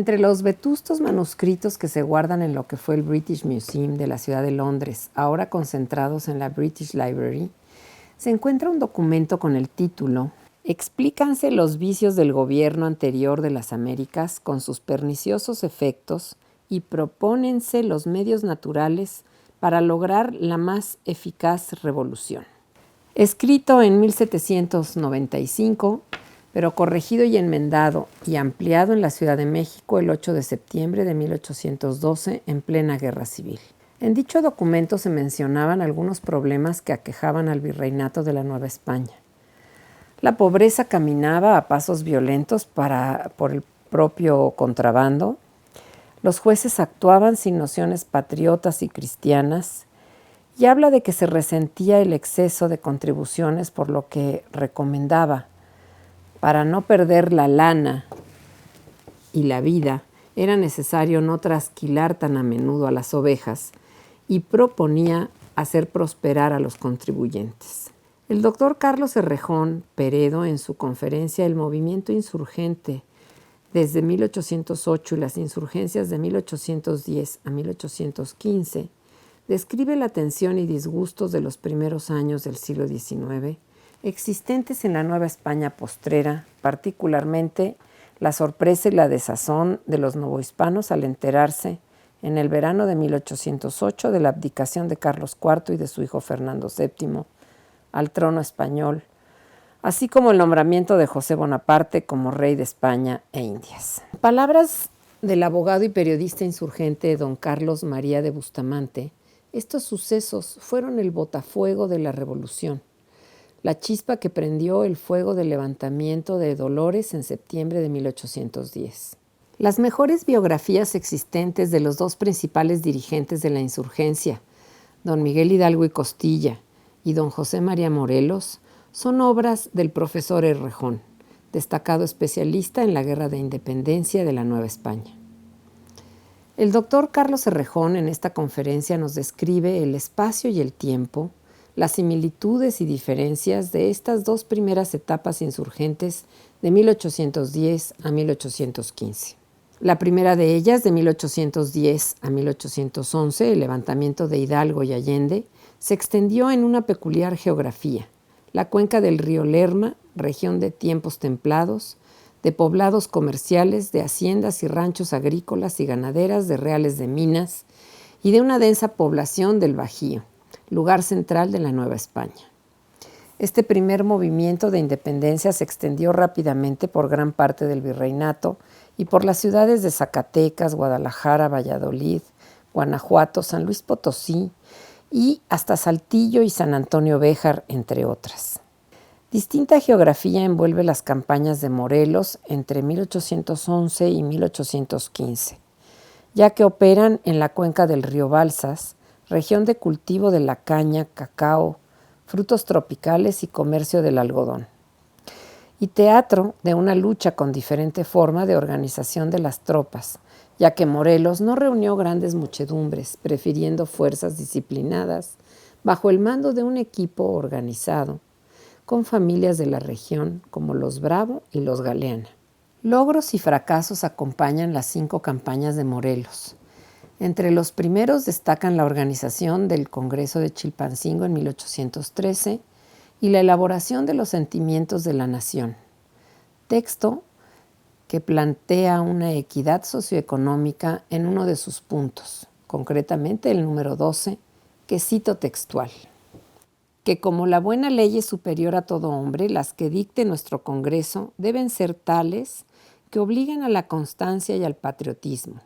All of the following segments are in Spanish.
Entre los vetustos manuscritos que se guardan en lo que fue el British Museum de la ciudad de Londres, ahora concentrados en la British Library, se encuentra un documento con el título «Explícanse los vicios del gobierno anterior de las Américas con sus perniciosos efectos y propónense los medios naturales para lograr la más eficaz revolución». Escrito en 1795, pero corregido y enmendado y ampliado en la Ciudad de México el 8 de septiembre de 1812 en plena Guerra Civil. En dicho documento se mencionaban algunos problemas que aquejaban al virreinato de la Nueva España. La pobreza caminaba a pasos violentos por el propio contrabando. Los jueces actuaban sin nociones patriotas y cristianas. Y habla de que se resentía el exceso de contribuciones, por lo que recomendaba, para no perder la lana y la vida, era necesario no trasquilar tan a menudo a las ovejas, y proponía hacer prosperar a los contribuyentes. El doctor Carlos Errejón Peredo, en su conferencia El movimiento insurgente desde 1808 y las insurgencias de 1810 a 1815, describe la tensión y disgustos de los primeros años del siglo XIX, existentes en la Nueva España postrera, particularmente la sorpresa y la desazón de los novohispanos al enterarse, en el verano de 1808, de la abdicación de Carlos IV y de su hijo Fernando VII al trono español, así como el nombramiento de José Bonaparte como rey de España e Indias. Palabras del abogado y periodista insurgente don Carlos María de Bustamante, estos sucesos fueron el botafuego de la revolución, la chispa que prendió el fuego del levantamiento de Dolores en septiembre de 1810. Las mejores biografías existentes de los dos principales dirigentes de la insurgencia, don Miguel Hidalgo y Costilla y don José María Morelos, son obras del profesor Errejón, destacado especialista en la Guerra de Independencia de la Nueva España. El doctor Carlos Errejón en esta conferencia nos describe el espacio y el tiempo, las similitudes y diferencias de estas dos primeras etapas insurgentes de 1810 a 1815. La primera de ellas, de 1810 a 1811, el levantamiento de Hidalgo y Allende, se extendió en una peculiar geografía, la cuenca del río Lerma, región de tiempos templados, de poblados comerciales, de haciendas y ranchos agrícolas y ganaderas, de reales de minas y de una densa población del Bajío, lugar central de la Nueva España. Este primer movimiento de independencia se extendió rápidamente por gran parte del virreinato y por las ciudades de Zacatecas, Guadalajara, Valladolid, Guanajuato, San Luis Potosí y hasta Saltillo y San Antonio Béjar, entre otras. Distinta geografía envuelve las campañas de Morelos entre 1811 y 1815, ya que operan en la cuenca del río Balsas, región de cultivo de la caña, cacao, frutos tropicales y comercio del algodón, y teatro de una lucha con diferente forma de organización de las tropas, ya que Morelos no reunió grandes muchedumbres, prefiriendo fuerzas disciplinadas bajo el mando de un equipo organizado, con familias de la región como los Bravo y los Galeana. Logros y fracasos acompañan las 5 campañas de Morelos. Entre los primeros destacan la organización del Congreso de Chilpancingo en 1813 y la elaboración de los sentimientos de la nación, texto que plantea una equidad socioeconómica en uno de sus puntos, concretamente el número 12, que cito textual: que como la buena ley es superior a todo hombre, las que dicte nuestro Congreso deben ser tales que obliguen a la constancia y al patriotismo,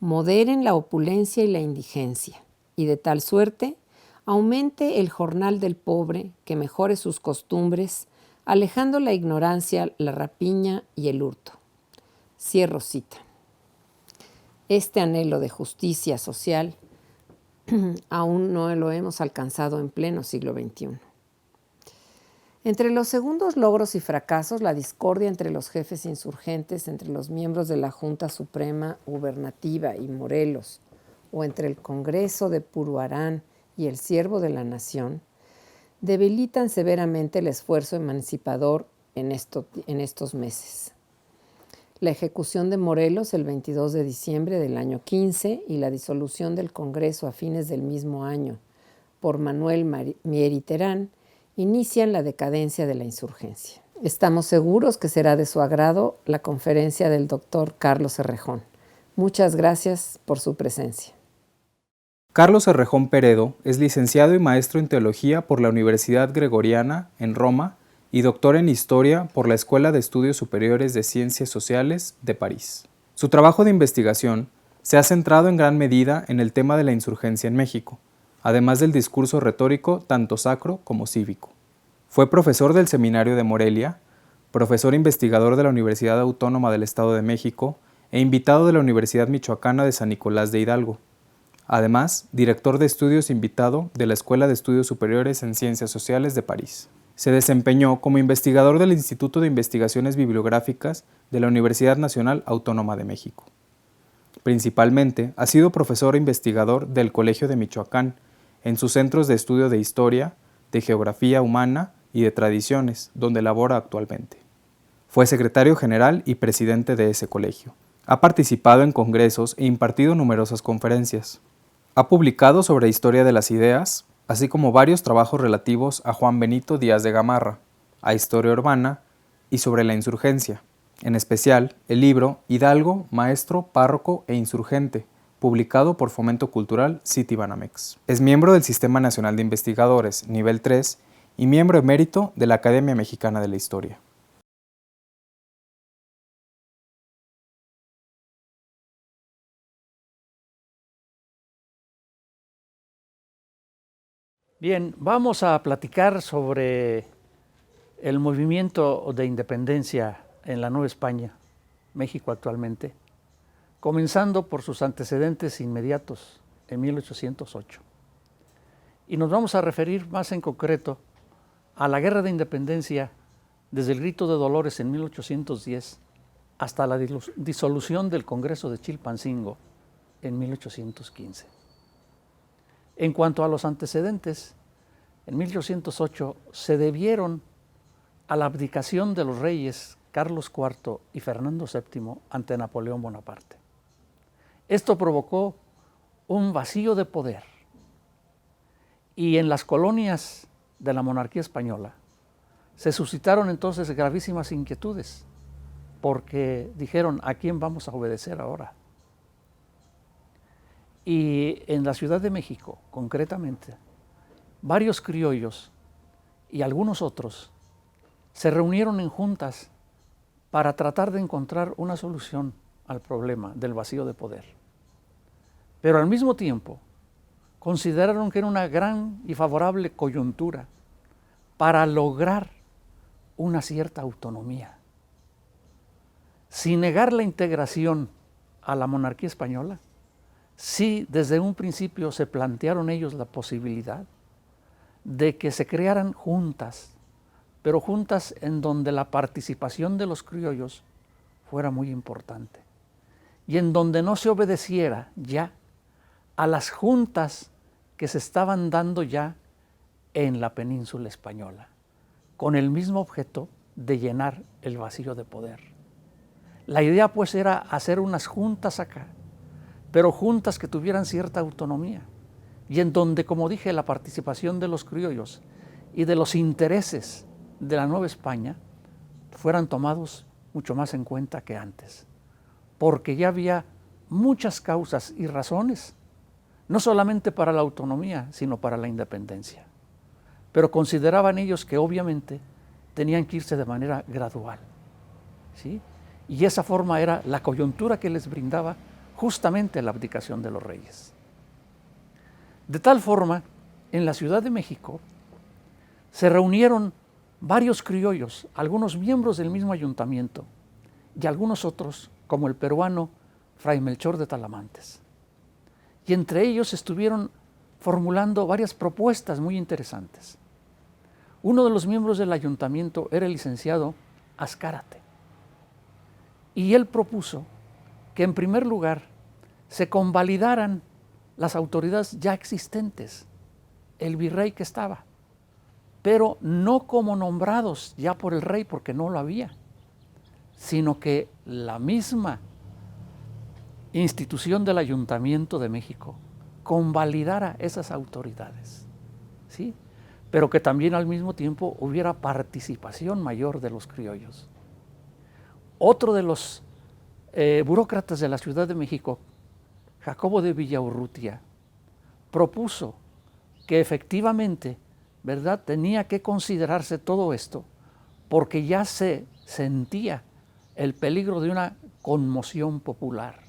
moderen la opulencia y la indigencia, y de tal suerte aumente el jornal del pobre, que mejore sus costumbres, alejando la ignorancia, la rapiña y el hurto. Cierro cita. Este anhelo de justicia social aún no lo hemos alcanzado en pleno siglo XXI. Entre los segundos logros y fracasos, la discordia entre los jefes insurgentes, entre los miembros de la Junta Suprema Gubernativa y Morelos, o entre el Congreso de Puruarán y el Siervo de la Nación, debilitan severamente el esfuerzo emancipador en estos meses. la ejecución de Morelos el 22 de diciembre del año 15 y la disolución del Congreso a fines del mismo año por Manuel Mieri Terán inician la decadencia de la insurgencia. Estamos seguros que será de su agrado la conferencia del doctor Carlos Errejón. Muchas gracias por su presencia. Carlos Errejón Peredo es licenciado y maestro en Teología por la Universidad Gregoriana en Roma y doctor en Historia por la Escuela de Estudios Superiores de Ciencias Sociales de París. Su trabajo de investigación se ha centrado en gran medida en el tema de la insurgencia en México, además del discurso retórico tanto sacro como cívico. Fue profesor del Seminario de Morelia, profesor investigador de la Universidad Autónoma del Estado de México e invitado de la Universidad Michoacana de San Nicolás de Hidalgo. Además, director de estudios invitado de la Escuela de Estudios Superiores en Ciencias Sociales de París. Se desempeñó como investigador del Instituto de Investigaciones Bibliográficas de la Universidad Nacional Autónoma de México. Principalmente, ha sido profesor e investigador del Colegio de Michoacán, en sus centros de estudio de Historia, de Geografía Humana y de Tradiciones, donde labora actualmente. Fue secretario general y presidente de ese colegio. Ha participado en congresos e impartido numerosas conferencias. Ha publicado sobre historia de las ideas, así como varios trabajos relativos a Juan Benito Díaz de Gamarra, a historia urbana y sobre la insurgencia, en especial el libro Hidalgo, Maestro, Párroco e Insurgente, publicado por Fomento Cultural Citibanamex. Es miembro del Sistema Nacional de Investigadores, nivel 3, y miembro emérito de la Academia Mexicana de la Historia. Bien, vamos a platicar sobre el movimiento de independencia en la Nueva España, México actualmente, comenzando por sus antecedentes inmediatos en 1808. Y nos vamos a referir más en concreto a la Guerra de Independencia desde el Grito de Dolores en 1810 hasta la disolución del Congreso de Chilpancingo en 1815. En cuanto a los antecedentes, en 1808 se debieron a la abdicación de los reyes Carlos IV y Fernando VII ante Napoleón Bonaparte. Esto provocó un vacío de poder y en las colonias de la monarquía española se suscitaron entonces gravísimas inquietudes porque dijeron, ¿a quién vamos a obedecer ahora? Y en la Ciudad de México, concretamente, varios criollos y algunos otros se reunieron en juntas para tratar de encontrar una solución al problema del vacío de poder. Pero al mismo tiempo, consideraron que era una gran y favorable coyuntura para lograr una cierta autonomía, sin negar la integración a la monarquía española. Sí, desde un principio se plantearon ellos la posibilidad de que se crearan juntas, pero juntas en donde la participación de los criollos fuera muy importante y en donde no se obedeciera ya a las juntas que se estaban dando ya en la península española, con el mismo objeto de llenar el vacío de poder. La idea pues era hacer unas juntas acá, pero juntas que tuvieran cierta autonomía y en donde, como dije, la participación de los criollos y de los intereses de la Nueva España fueran tomados mucho más en cuenta que antes, porque ya había muchas causas y razones, no solamente para la autonomía, sino para la independencia. Pero consideraban ellos que obviamente tenían que irse de manera gradual, ¿sí? Y esa forma era la coyuntura que les brindaba justamente la abdicación de los reyes. De tal forma, en la Ciudad de México se reunieron varios criollos, algunos miembros del mismo ayuntamiento y algunos otros, como el peruano Fray Melchor de Talamantes. Y entre ellos estuvieron formulando varias propuestas muy interesantes. Uno de los miembros del ayuntamiento era el licenciado Azcárate, y él propuso que en primer lugar se convalidaran las autoridades ya existentes, el virrey que estaba, pero no como nombrados ya por el rey porque no lo había, sino que la misma institución del Ayuntamiento de México convalidara esas autoridades, ¿sí? Pero que también al mismo tiempo hubiera participación mayor de los criollos. Otro de los burócratas de la Ciudad de México, Jacobo de Villaurrutia, propuso que efectivamente, ¿verdad?, tenía que considerarse todo esto porque ya se sentía el peligro de una conmoción popular,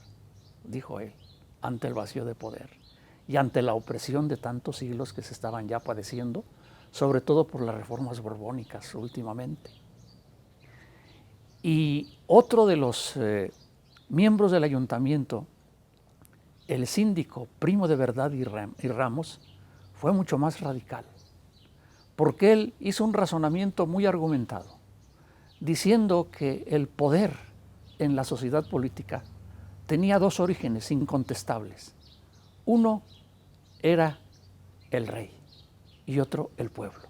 dijo él, ante el vacío de poder y ante la opresión de tantos siglos que se estaban ya padeciendo, sobre todo por las reformas borbónicas últimamente. Y otro de los miembros del ayuntamiento, el síndico Primo de Verdad y Ramos, fue mucho más radical, porque él hizo un razonamiento muy argumentado, diciendo que el poder en la sociedad política tenía dos orígenes incontestables. Uno era el rey y otro el pueblo.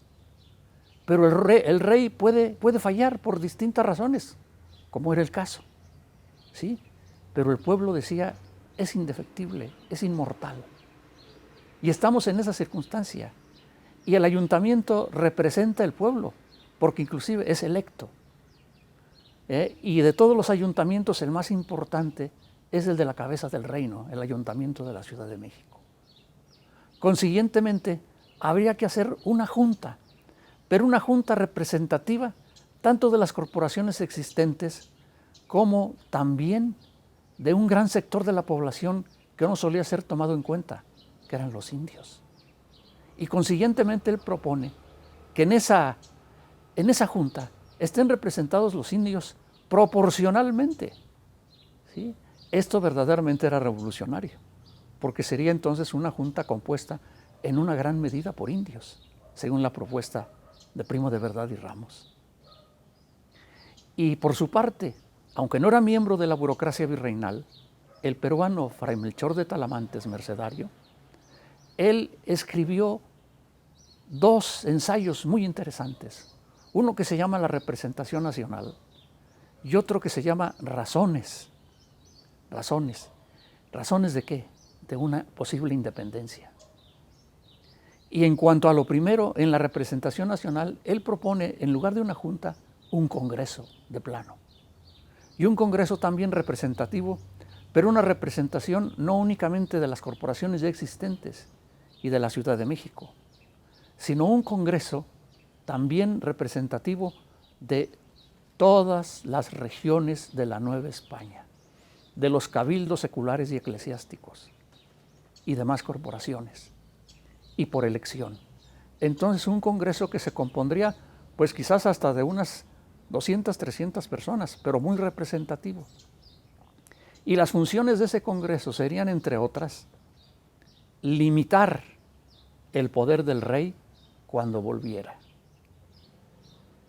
Pero el rey puede fallar por distintas razones, como era el caso, ¿sí? Pero el pueblo decía, es indefectible, es inmortal. Y estamos en esa circunstancia. Y el ayuntamiento representa el pueblo, porque inclusive es electo. Y de todos los ayuntamientos, el más importante es el de la cabeza del reino, el ayuntamiento de la Ciudad de México. Consiguientemente, habría que hacer una junta, pero una junta representativa tanto de las corporaciones existentes como también de un gran sector de la población que no solía ser tomado en cuenta, que eran los indios. Y consiguientemente él propone que en esa junta estén representados los indios proporcionalmente, ¿sí? Esto verdaderamente era revolucionario, porque sería entonces una junta compuesta en una gran medida por indios, según la propuesta de Primo de Verdad y Ramos. Y por su parte, aunque no era miembro de la burocracia virreinal, el peruano Fray Melchor de Talamantes Mercedario, él escribió dos ensayos muy interesantes, uno que se llama La representación nacional y otro que se llama Razones. ¿Razones de qué? De una posible independencia. Y en cuanto a lo primero, en la representación nacional, él propone, en lugar de una junta, un congreso de plano. Y un congreso también representativo, pero una representación no únicamente de las corporaciones ya existentes y de la Ciudad de México, sino un congreso también representativo de todas las regiones de la Nueva España, de los cabildos seculares y eclesiásticos y demás corporaciones, y por elección. Entonces un congreso que se compondría pues quizás hasta de unas 200, 300 personas, pero muy representativo. Y las funciones de ese congreso serían, entre otras, limitar el poder del rey cuando volviera,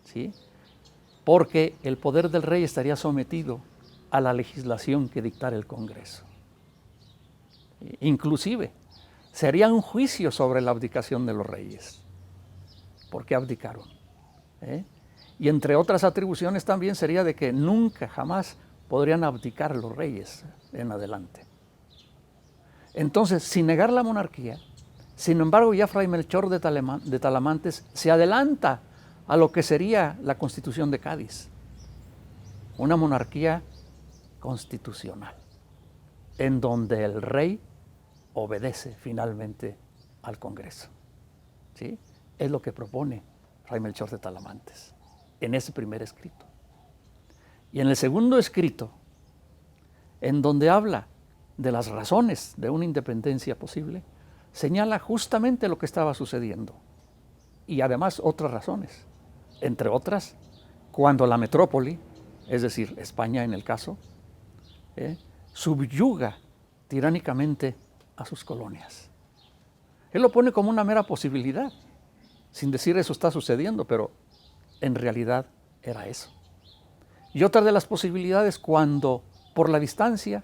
¿sí? Porque el poder del rey estaría sometido a la legislación que dictara el Congreso. Inclusive, se haría un juicio sobre la abdicación de los reyes. ¿Por qué abdicaron? Y entre otras atribuciones también sería de que nunca, jamás podrían abdicar los reyes en adelante. Entonces, sin negar la monarquía, sin embargo, ya Fray Melchor de Talamantes se adelanta a lo que sería la Constitución de Cádiz, una monarquía constitucional, en donde el rey obedece finalmente al Congreso, ¿sí? Es lo que propone Fray Melchor de Talamantes en ese primer escrito. Y en el segundo escrito, en donde habla de las razones de una independencia posible, señala justamente lo que estaba sucediendo y además otras razones, entre otras, cuando la metrópoli, es decir, España en el caso, subyuga tiránicamente a sus colonias. Él lo pone como una mera posibilidad, sin decir eso está sucediendo, pero en realidad era eso. Y otra de las posibilidades, cuando por la distancia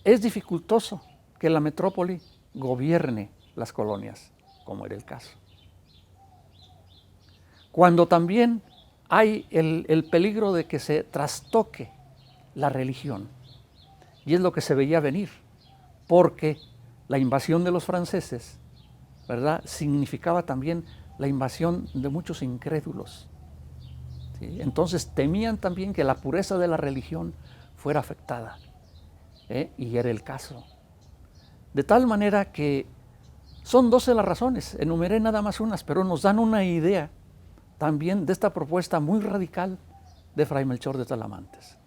es dificultoso que la metrópoli gobierne las colonias, como era el caso. Cuando también hay el peligro de que se trastoque la religión. Y es lo que se veía venir, porque la invasión de los franceses, ¿verdad?, significaba también la invasión de muchos incrédulos. ¿Sí? Entonces temían también que la pureza de la religión fuera afectada, y era el caso. De tal manera que son 12 las razones, enumeré nada más unas, pero nos dan una idea también de esta propuesta muy radical de Fray Melchor de Talamantes.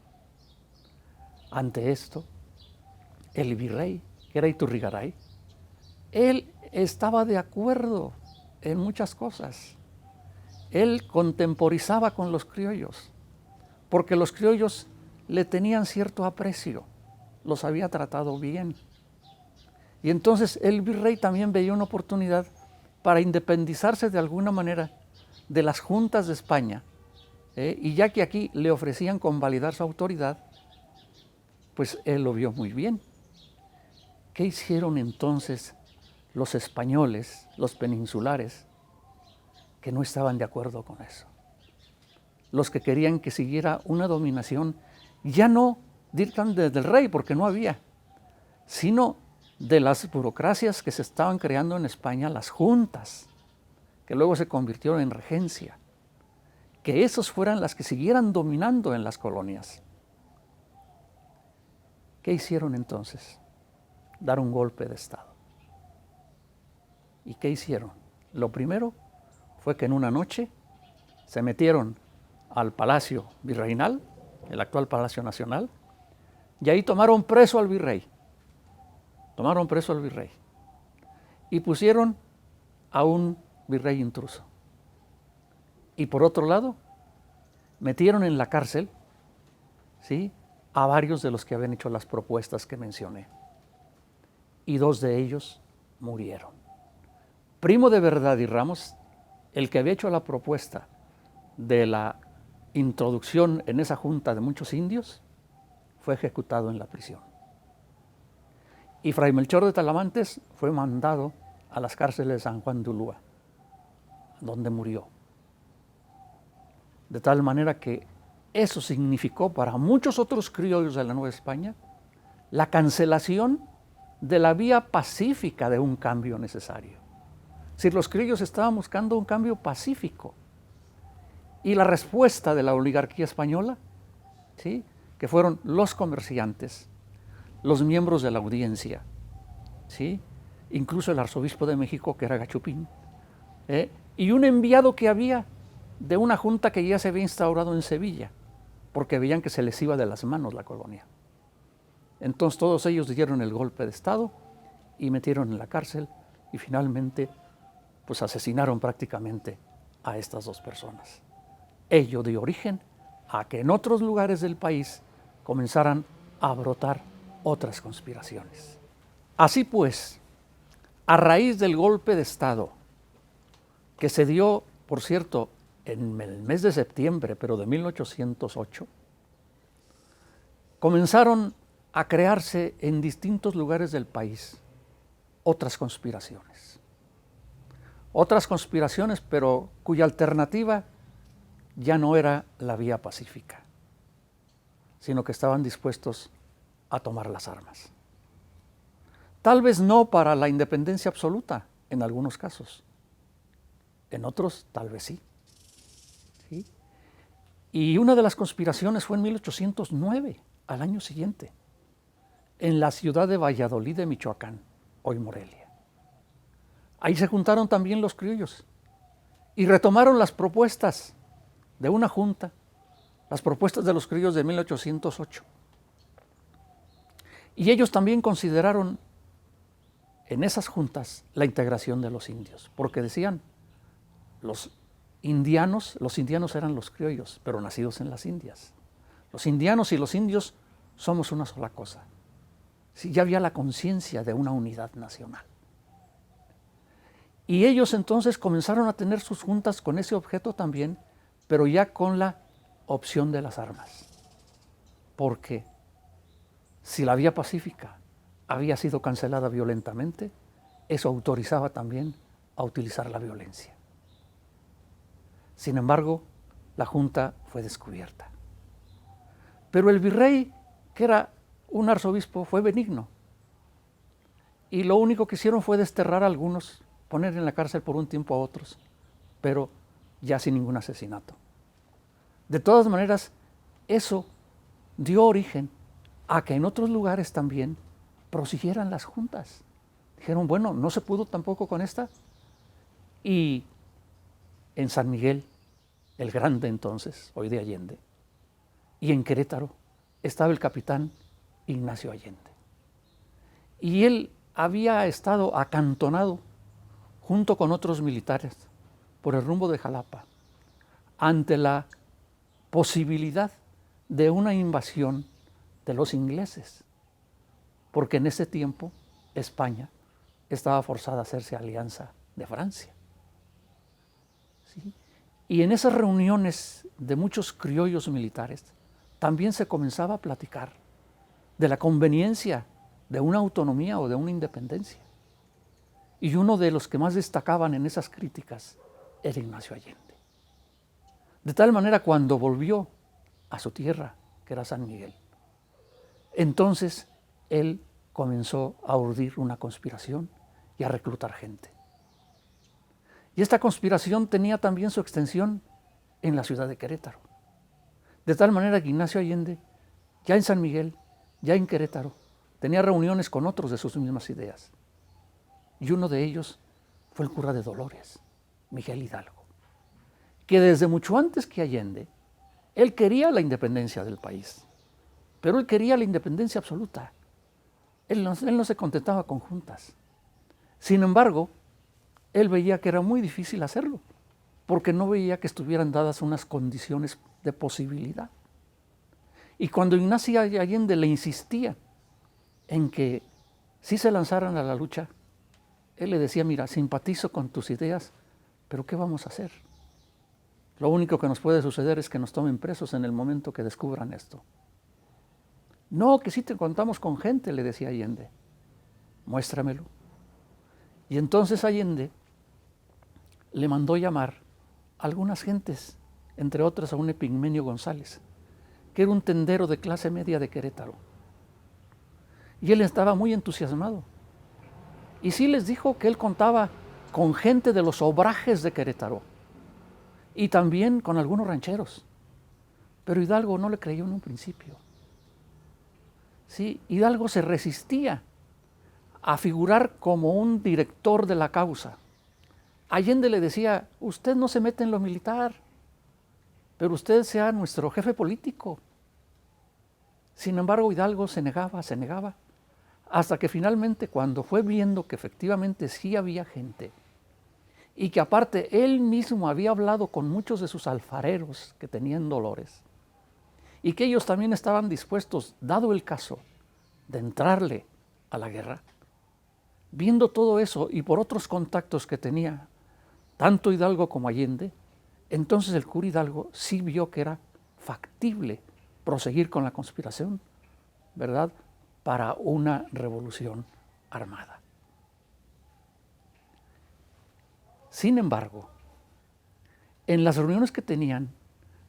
Ante esto, el virrey, que era Iturrigaray, él estaba de acuerdo en muchas cosas. Él contemporizaba con los criollos, porque los criollos le tenían cierto aprecio, los había tratado bien. Y entonces el virrey también veía una oportunidad para independizarse de alguna manera de las juntas de España, y ya que aquí le ofrecían convalidar su autoridad, pues él lo vio muy bien. ¿Qué hicieron entonces los españoles, los peninsulares, que no estaban de acuerdo con eso? Los que querían que siguiera una dominación, ya no directamente del rey, porque no había, sino de las burocracias que se estaban creando en España, las juntas, que luego se convirtieron en regencia, que esas fueran las que siguieran dominando en las colonias. ¿Qué hicieron entonces? Dar un golpe de Estado. ¿Y qué hicieron? Lo primero fue que en una noche se metieron al Palacio Virreinal, el actual Palacio Nacional, y ahí tomaron preso al virrey. Tomaron preso al virrey y pusieron a un virrey intruso. Y por otro lado, metieron en la cárcel, ¿sí?, a varios de los que habían hecho las propuestas que mencioné. Y 2 de ellos murieron. Primo de Verdad y Ramos, el que había hecho la propuesta de la introducción en esa junta de muchos indios, fue ejecutado en la prisión. Y Fray Melchor de Talamantes fue mandado a las cárceles de San Juan de Ulúa, donde murió. De tal manera que eso significó para muchos otros criollos de la Nueva España la cancelación de la vía pacífica de un cambio necesario. Si los criollos estaban buscando un cambio pacífico, y la respuesta de la oligarquía española, ¿sí?, que fueron los comerciantes, los miembros de la audiencia, ¿sí?, incluso el arzobispo de México, que era Gachupín, y un enviado que había de una junta que ya se había instaurado en Sevilla, porque veían que se les iba de las manos la colonia. Entonces todos ellos dieron el golpe de Estado y metieron en la cárcel y finalmente pues asesinaron prácticamente a estas 2 personas. Ello dio origen a que en otros lugares del país comenzaran a brotar otras conspiraciones. Así pues, a raíz del golpe de Estado, que se dio, por cierto, en el mes de septiembre, pero de 1808, comenzaron a crearse en distintos lugares del país otras conspiraciones. Otras conspiraciones, pero cuya alternativa ya no era la vía pacífica, sino que estaban dispuestos a tomar las armas. Tal vez no para la independencia absoluta, en algunos casos. En otros, tal vez sí. ¿Sí? Y una de las conspiraciones fue en 1809, al año siguiente, en la ciudad de Valladolid de Michoacán, hoy Morelia. Ahí se juntaron también los criollos y retomaron las propuestas de una junta, las propuestas de los criollos de 1808. Y ellos también consideraron en esas juntas la integración de los indios, porque decían, los indianos eran los criollos, pero nacidos en las Indias. Los indianos y los indios somos una sola cosa. Sí, ya había la conciencia de una unidad nacional. Y ellos entonces comenzaron a tener sus juntas con ese objeto también, pero ya con la opción de las armas. Porque si la vía pacífica había sido cancelada violentamente, eso autorizaba también a utilizar la violencia. Sin embargo, la junta fue descubierta. Pero el virrey que era un arzobispo, fue benigno. Y lo único que hicieron fue desterrar a algunos, poner en la cárcel por un tiempo a otros, pero ya sin ningún asesinato. De todas maneras, eso dio origen a que en otros lugares también prosiguieran las juntas. Dijeron, bueno, no se pudo tampoco con esta. Y en San Miguel, el Grande entonces, hoy de Allende, y en Querétaro estaba el capitán Ignacio Allende. Y él había estado acantonado junto con otros militares por el rumbo de Jalapa ante la posibilidad de una invasión de los ingleses, porque en ese tiempo España estaba forzada a hacerse alianza de Francia. ¿Sí? Y en esas reuniones de muchos criollos militares también se comenzaba a platicar de la conveniencia de una autonomía o de una independencia. Y uno de los que más destacaban en esas críticas era Ignacio Allende. De tal manera, cuando volvió a su tierra, que era San Miguel, entonces él comenzó a urdir una conspiración y a reclutar gente. Y esta conspiración tenía también su extensión en la ciudad de Querétaro. De tal manera que Ignacio Allende, ya en San Miguel, ya en Querétaro, tenía reuniones con otros de sus mismas ideas. Y uno de ellos fue el cura de Dolores, Miguel Hidalgo, que desde mucho antes que Allende, él quería la independencia del país, pero él quería la independencia absoluta. Él no se contentaba con juntas. Sin embargo, él veía que era muy difícil hacerlo, porque no veía que estuvieran dadas unas condiciones de posibilidad. Y cuando Ignacio Allende le insistía en que sí se lanzaran a la lucha, él le decía, mira, simpatizo con tus ideas, pero ¿qué vamos a hacer? Lo único que nos puede suceder es que nos tomen presos en el momento que descubran esto. No, que sí te contamos con gente, le decía Allende. Muéstramelo. Y entonces Allende le mandó llamar a algunas gentes, entre otras a un Epigmenio González, que era un tendero de clase media de Querétaro. Y él estaba muy entusiasmado. Y sí les dijo que él contaba con gente de los obrajes de Querétaro y también con algunos rancheros. Pero Hidalgo no le creyó en un principio. Sí, Hidalgo se resistía a figurar como un director de la causa. Allende le decía, usted no se mete en lo militar, pero usted sea nuestro jefe político. Sin embargo, Hidalgo se negaba, hasta que finalmente, cuando fue viendo que efectivamente sí había gente, y que aparte él mismo había hablado con muchos de sus alfareros que tenían Dolores, y que ellos también estaban dispuestos, dado el caso, de entrarle a la guerra, viendo todo eso y por otros contactos que tenía, tanto Hidalgo como Allende, entonces el cura Hidalgo sí vio que era factible proseguir con la conspiración, ¿verdad?, para una revolución armada. Sin embargo, en las reuniones que tenían,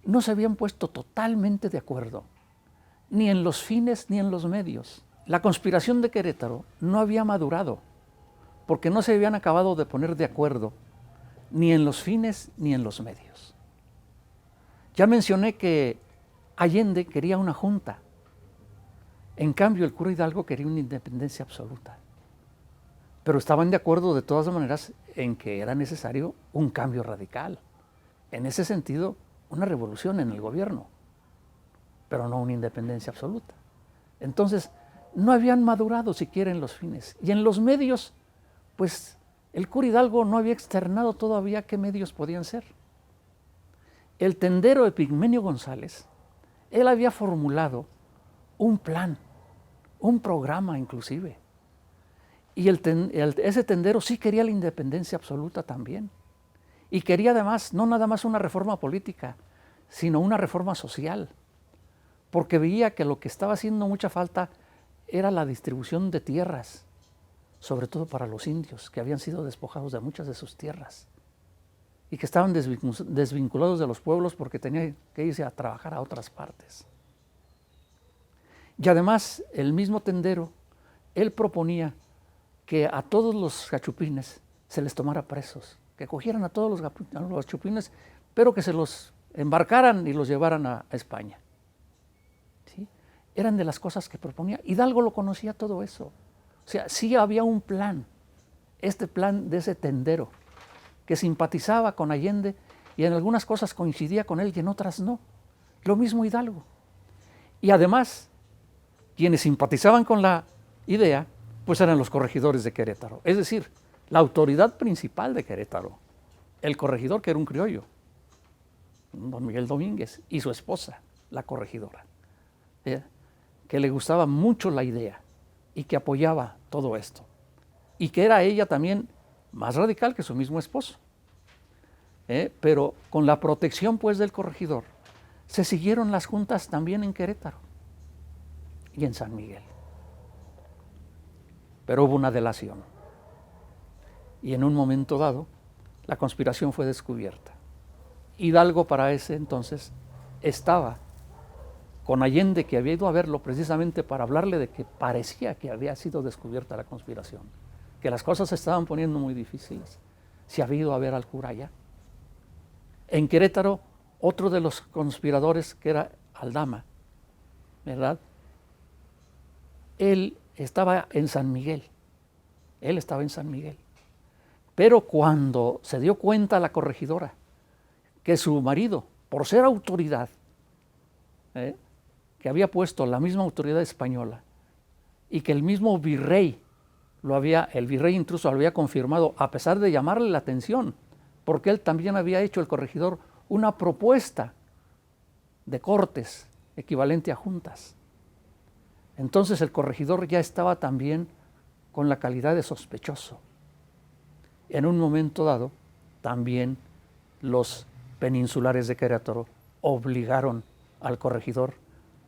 no se habían puesto totalmente de acuerdo, ni en los fines ni en los medios. La conspiración de Querétaro no había madurado, porque no se habían acabado de poner de acuerdo ni en los fines ni en los medios. Ya mencioné que Allende quería una junta, en cambio el cura Hidalgo quería una independencia absoluta, pero estaban de acuerdo de todas maneras en que era necesario un cambio radical, en ese sentido una revolución en el gobierno, pero no una independencia absoluta. Entonces no habían madurado siquiera en los fines, y en los medios pues el cura Hidalgo no había externado todavía qué medios podían ser. El tendero Epigmenio González, él había formulado un plan, un programa inclusive, y ese tendero sí quería la independencia absoluta también, y quería además no nada más una reforma política, sino una reforma social, porque veía que lo que estaba haciendo mucha falta era la distribución de tierras, sobre todo para los indios, que habían sido despojados de muchas de sus tierras y que estaban desvinculados de los pueblos porque tenían que irse a trabajar a otras partes. Y además, el mismo tendero, él proponía que a todos los gachupines se les tomara presos, que cogieran a todos los gachupines, pero que se los embarcaran y los llevaran a España. ¿Sí? Eran de las cosas que proponía. Hidalgo lo conocía todo eso. O sea, sí había un plan, este plan de ese tendero, que simpatizaba con Allende y en algunas cosas coincidía con él y en otras no. Lo mismo Hidalgo. Y además, quienes simpatizaban con la idea, pues eran los corregidores de Querétaro. Es decir, la autoridad principal de Querétaro, el corregidor, que era un criollo, don Miguel Domínguez, y su esposa, la corregidora, que le gustaba mucho la idea y que apoyaba todo esto. Y que era ella también más radical que su mismo esposo. Pero con la protección pues del corregidor, se siguieron las juntas también en Querétaro y en San Miguel. Pero hubo una delación. Y en un momento dado, la conspiración fue descubierta. Hidalgo para ese entonces estaba con Allende, que había ido a verlo precisamente para hablarle de que parecía que había sido descubierta la conspiración, que las cosas se estaban poniendo muy difíciles. Se había ido a ver al cura allá. En Querétaro, otro de los conspiradores, que era Aldama, ¿verdad? Él estaba en San Miguel. Él estaba en San Miguel. Pero cuando se dio cuenta la corregidora que su marido, por ser autoridad, que había puesto la misma autoridad española y que el mismo virrey el virrey incluso lo había confirmado a pesar de llamarle la atención, porque él también había hecho, el corregidor, una propuesta de cortes equivalente a juntas. Entonces el corregidor ya estaba también con la calidad de sospechoso. En un momento dado, también los peninsulares de Querétaro obligaron al corregidor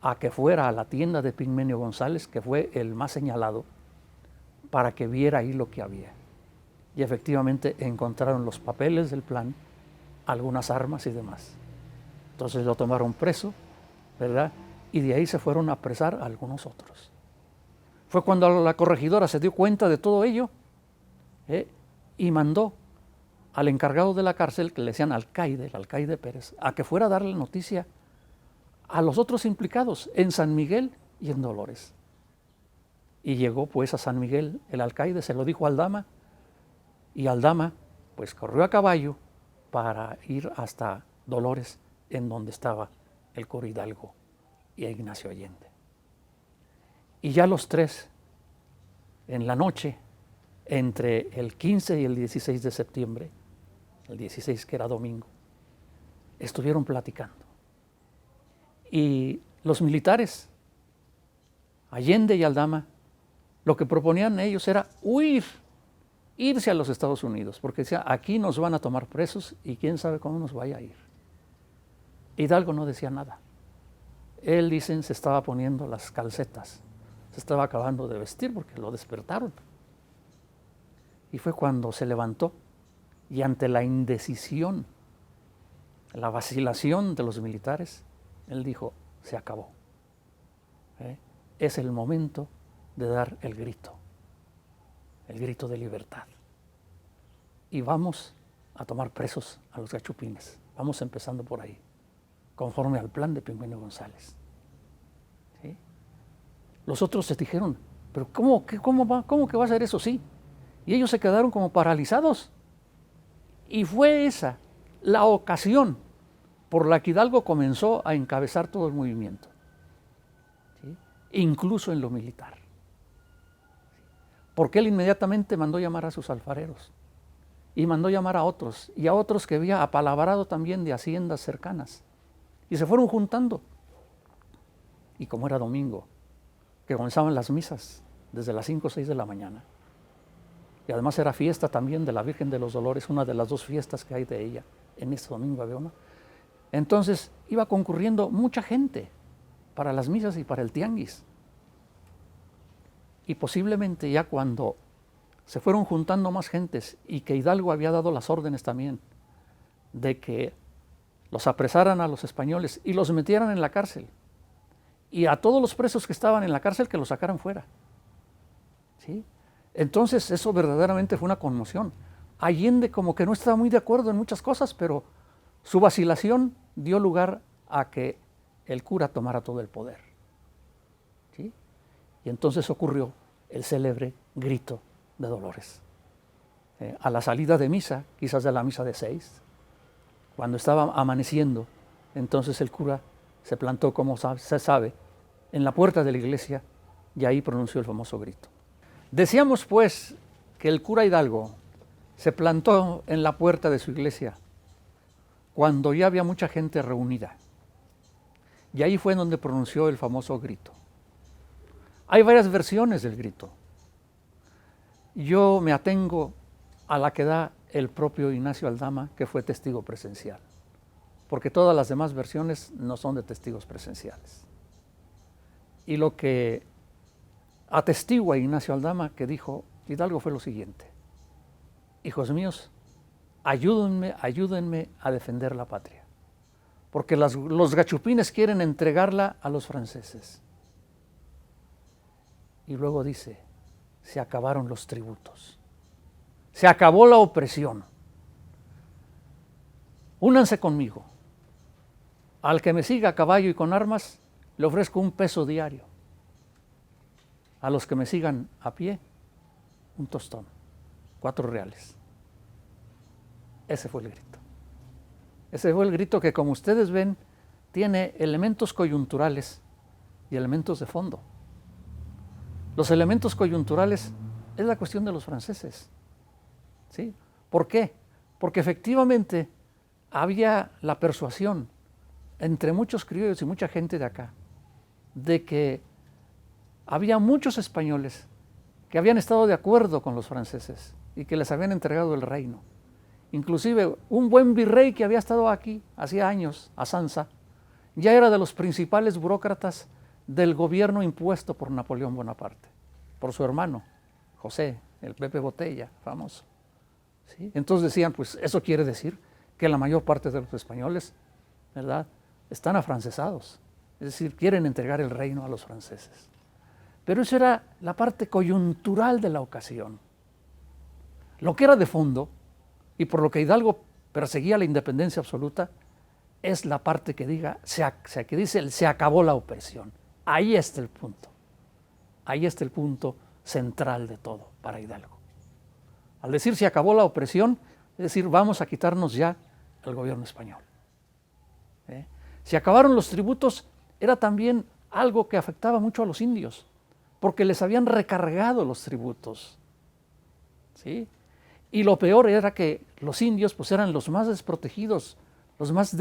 a que fuera a la tienda de Pigmenio González, que fue el más señalado, para que viera ahí lo que había. Y efectivamente encontraron los papeles del plan, algunas armas y demás. Entonces lo tomaron preso, ¿verdad? Y de ahí se fueron a apresar a algunos otros. Fue cuando la corregidora se dio cuenta de todo ello y mandó al encargado de la cárcel, que le decían alcaide, el alcaide Pérez, a que fuera a darle noticia a los otros implicados en San Miguel y en Dolores. Y llegó pues a San Miguel el alcaide, se lo dijo a Aldama, y Aldama pues corrió a caballo para ir hasta Dolores, en donde estaba el cura Hidalgo y a Ignacio Allende. Y ya los tres, en la noche, entre el 15 y el 16 de septiembre, el 16 que era domingo, estuvieron platicando. Y los militares, Allende y Aldama, lo que proponían ellos era irse a los Estados Unidos, porque decía, aquí nos van a tomar presos y quién sabe cómo nos vaya a ir. Hidalgo no decía nada. Él, dicen, se estaba poniendo las calcetas, se estaba acabando de vestir porque lo despertaron. Y fue cuando se levantó y ante la indecisión, la vacilación de los militares, él dijo, se acabó. Es el momento de dar el grito de libertad. Y vamos a tomar presos a los gachupines. Vamos empezando por ahí, conforme al plan de Pigmenio González. ¿Sí? Los otros se dijeron, pero ¿cómo que va a ser eso? Sí. Y ellos se quedaron como paralizados. Y fue esa la ocasión por la que Hidalgo comenzó a encabezar todo el movimiento, ¿sí? Incluso en lo militar. Porque él inmediatamente mandó llamar a sus alfareros y mandó llamar a otros, y a otros que había apalabrado también de haciendas cercanas. Y se fueron juntando. Y como era domingo, que comenzaban las misas desde las 5 o 6 de la mañana, y además era fiesta también de la Virgen de los Dolores, una de las dos fiestas que hay de ella, en este domingo había una. Entonces iba concurriendo mucha gente para las misas y para el tianguis. Y posiblemente ya cuando se fueron juntando más gentes y que Hidalgo había dado las órdenes también de que los apresaran a los españoles y los metieran en la cárcel y a todos los presos que estaban en la cárcel que los sacaran fuera. ¿Sí? Entonces eso verdaderamente fue una conmoción. Allende como que no estaba muy de acuerdo en muchas cosas, pero su vacilación dio lugar a que el cura tomara todo el poder. ¿Sí? Y entonces ocurrió el célebre grito de Dolores. A la salida de misa, quizás de la misa de 6, cuando estaba amaneciendo, entonces el cura se plantó, como se sabe, en la puerta de la iglesia y ahí pronunció el famoso grito. Decíamos pues que el cura Hidalgo se plantó en la puerta de su iglesia cuando ya había mucha gente reunida. Y ahí fue donde pronunció el famoso grito. Hay varias versiones del grito. Yo me atengo a la que da el propio Ignacio Aldama, que fue testigo presencial, porque todas las demás versiones no son de testigos presenciales. Y lo que atestigua Ignacio Aldama que dijo Hidalgo fue lo siguiente: hijos míos, ayúdenme a defender la patria, porque los gachupines quieren entregarla a los franceses. Y luego dice, se acabaron los tributos, se acabó la opresión. Únanse conmigo. Al que me siga a caballo y con armas, le ofrezco $1 diario. A los que me sigan a pie, un tostón, 4 reales. Ese fue el grito. Ese fue el grito que, como ustedes ven, tiene elementos coyunturales y elementos de fondo. Los elementos coyunturales es la cuestión de los franceses. ¿Sí? ¿Por qué? Porque efectivamente había la persuasión entre muchos criollos y mucha gente de acá de que había muchos españoles que habían estado de acuerdo con los franceses y que les habían entregado el reino. Inclusive un buen virrey que había estado aquí hacía años, Azanza, ya era de los principales burócratas del gobierno impuesto por Napoleón Bonaparte, por su hermano, José, el Pepe Botella, famoso. ¿Sí? Entonces decían, pues eso quiere decir que la mayor parte de los españoles, ¿verdad?, están afrancesados, es decir, quieren entregar el reino a los franceses. Pero eso era la parte coyuntural de la ocasión. Lo que era de fondo, y por lo que Hidalgo perseguía la independencia absoluta, es la parte que diga, que dice, se acabó la opresión. Ahí está el punto. Ahí está el punto central de todo para Hidalgo. Al decir se acabó la opresión, es decir, vamos a quitarnos ya el gobierno español. Se acabaron los tributos, era también algo que afectaba mucho a los indios, porque les habían recargado los tributos. ¿Sí? Y lo peor era que los indios pues, eran los más desprotegidos, los más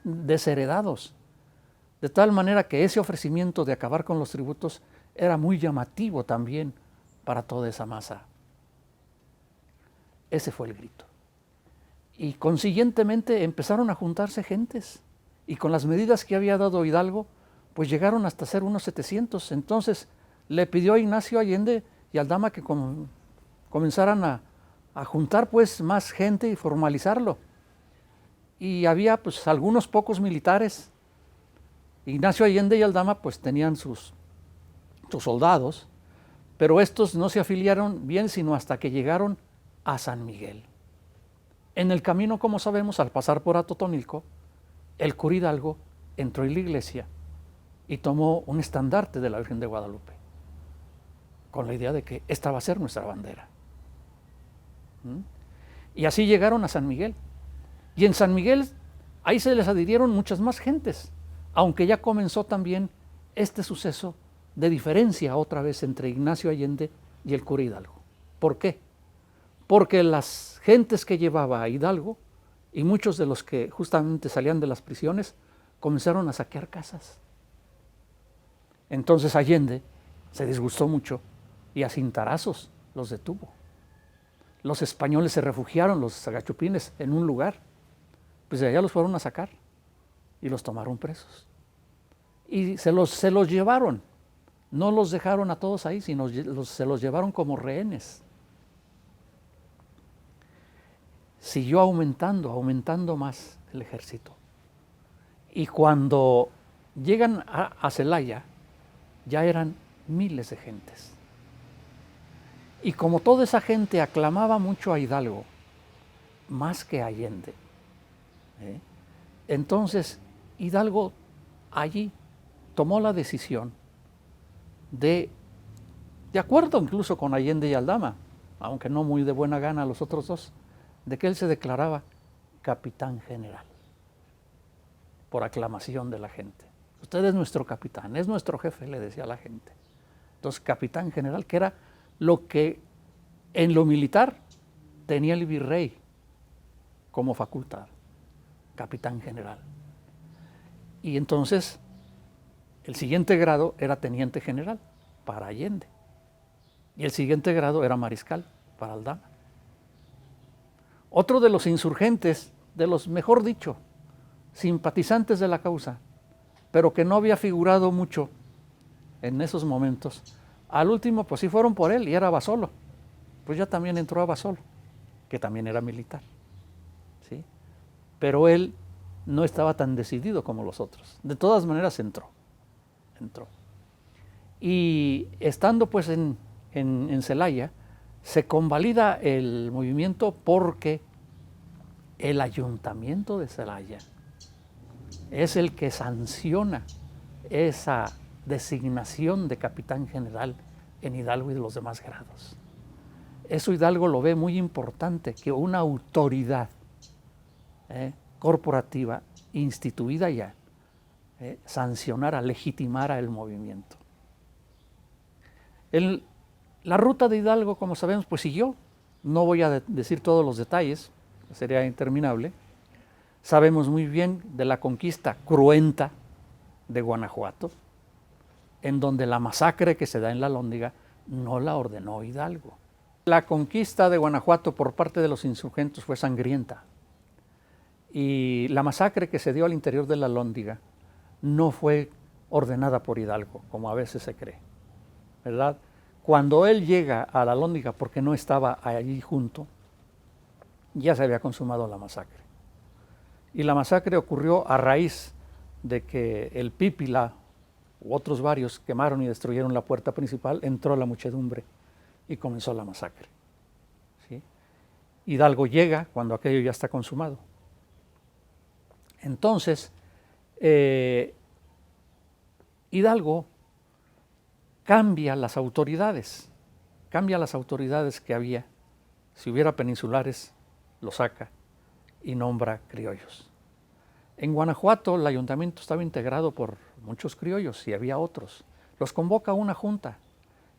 desheredados, de tal manera que ese ofrecimiento de acabar con los tributos era muy llamativo también para toda esa masa. Ese fue el grito. Y consiguientemente empezaron a juntarse gentes, y con las medidas que había dado Hidalgo, pues llegaron hasta ser unos 700. Entonces le pidió a Ignacio Allende y Aldama que comenzaran a juntar pues más gente y formalizarlo. Y había pues algunos pocos militares. Ignacio Allende y Aldama pues tenían sus soldados, pero estos no se afiliaron bien sino hasta que llegaron a San Miguel. En el camino, como sabemos, al pasar por Atotonilco, el cura Hidalgo entró en la iglesia y tomó un estandarte de la Virgen de Guadalupe, con la idea de que esta va a ser nuestra bandera. Y así llegaron a San Miguel. Y en San Miguel, ahí se les adhirieron muchas más gentes, aunque ya comenzó también este suceso de diferencia otra vez entre Ignacio Allende y el cura Hidalgo. ¿Por qué? Porque las gentes que llevaba a Hidalgo y muchos de los que justamente salían de las prisiones comenzaron a saquear casas. Entonces Allende se disgustó mucho y a cintarazos los detuvo. Los españoles se refugiaron, los agachupines, en un lugar. Pues de allá los fueron a sacar y los tomaron presos. Y se los llevaron. No los dejaron a todos ahí, sino se los llevaron como rehenes. Siguió aumentando más el ejército. Y cuando llegan a Celaya, ya eran miles de gentes. Y como toda esa gente aclamaba mucho a Hidalgo, más que a Allende, entonces Hidalgo allí tomó la decisión de acuerdo incluso con Allende y Aldama, aunque no muy de buena gana los otros dos, de que él se declaraba capitán general, por aclamación de la gente. Usted es nuestro capitán, es nuestro jefe, le decía a la gente. Entonces, capitán general, que era lo que en lo militar tenía el virrey como facultad, capitán general. Y entonces, el siguiente grado era teniente general para Allende. Y el siguiente grado era mariscal para Aldama. Otro de los insurgentes, de los, mejor dicho, simpatizantes de la causa, pero que no había figurado mucho en esos momentos, al último pues sí fueron por él y era Basolo. Pues ya también entró a Basolo, que también era militar, ¿sí? Pero él no estaba tan decidido como los otros. De todas maneras entró. Y estando pues en Celaya, se convalida el movimiento porque el ayuntamiento de Celaya es el que sanciona esa designación de capitán general en Hidalgo y de los demás grados. Eso Hidalgo lo ve muy importante, que una autoridad corporativa instituida ya sancionara, legitimara el movimiento. La ruta de Hidalgo, como sabemos, pues siguió. No voy a decir todos los detalles, sería interminable. Sabemos muy bien de la conquista cruenta de Guanajuato, en donde la masacre que se da en la Alhóndiga no la ordenó Hidalgo. La conquista de Guanajuato por parte de los insurgentes fue sangrienta. Y la masacre que se dio al interior de la Alhóndiga no fue ordenada por Hidalgo, como a veces se cree, ¿verdad? Cuando él llega a la Alhóndiga, porque no estaba allí junto, ya se había consumado la masacre. Y la masacre ocurrió a raíz de que el Pípila u otros varios quemaron y destruyeron la puerta principal, entró la muchedumbre y comenzó la masacre, ¿sí? Hidalgo llega cuando aquello ya está consumado. Entonces, Hidalgo cambia las autoridades que había. Si hubiera peninsulares, lo saca y nombra criollos. En Guanajuato el ayuntamiento estaba integrado por muchos criollos y había otros. Los convoca a una junta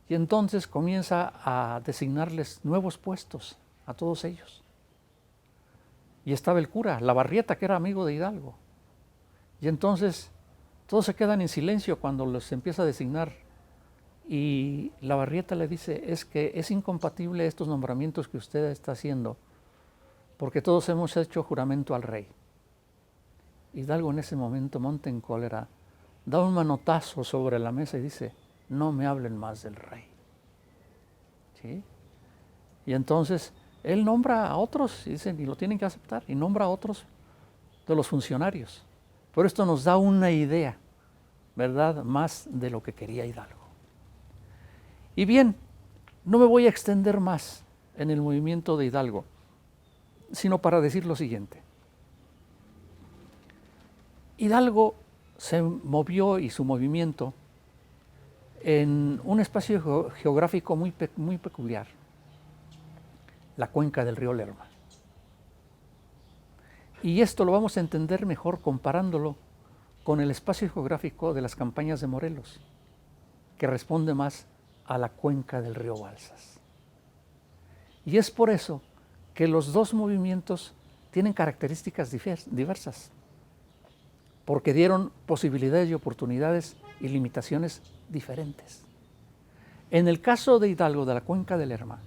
y entonces comienza a designarles nuevos puestos a todos ellos. Y estaba el cura, Lavarrieta, que era amigo de Hidalgo. Y entonces todos se quedan en silencio cuando los empieza a designar. Y Lavarrieta le dice, es que es incompatible estos nombramientos que usted está haciendo, porque todos hemos hecho juramento al rey. Hidalgo en ese momento monta en cólera, da un manotazo sobre la mesa y dice, no me hablen más del rey. ¿Sí? Y entonces él nombra a otros, y dicen, y lo tienen que aceptar, y nombra a otros de los funcionarios. Pero esto nos da una idea, ¿verdad?, más de lo que quería Hidalgo. Y bien, no me voy a extender más en el movimiento de Hidalgo, sino para decir lo siguiente. Hidalgo se movió y su movimiento en un espacio geográfico muy peculiar, la cuenca del río Lerma. Y esto lo vamos a entender mejor comparándolo con el espacio geográfico de las campañas de Morelos, que responde más a la cuenca del río Balsas. Y es por eso que los dos movimientos tienen características diversas, porque dieron posibilidades y oportunidades y limitaciones diferentes. En el caso de Hidalgo, de la cuenca del Lerma,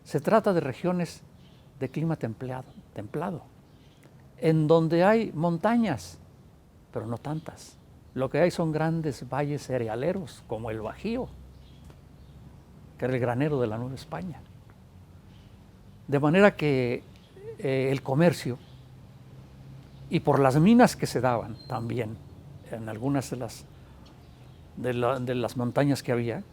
se trata de regiones de clima templado, en donde hay montañas, pero no tantas. Lo que hay son grandes valles cerealeros, como el Bajío, que era el granero de la Nueva España. De manera que el comercio, y por las minas que se daban también en algunas de las montañas que había,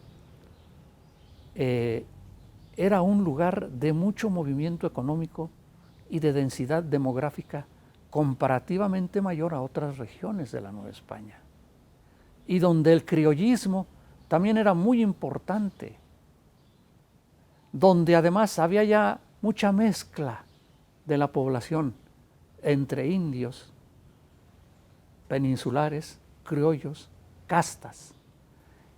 era un lugar de mucho movimiento económico y de densidad demográfica comparativamente mayor a otras regiones de la Nueva España, y donde el criollismo también era muy importante, donde además había ya mucha mezcla de la población entre indios, peninsulares, criollos, castas.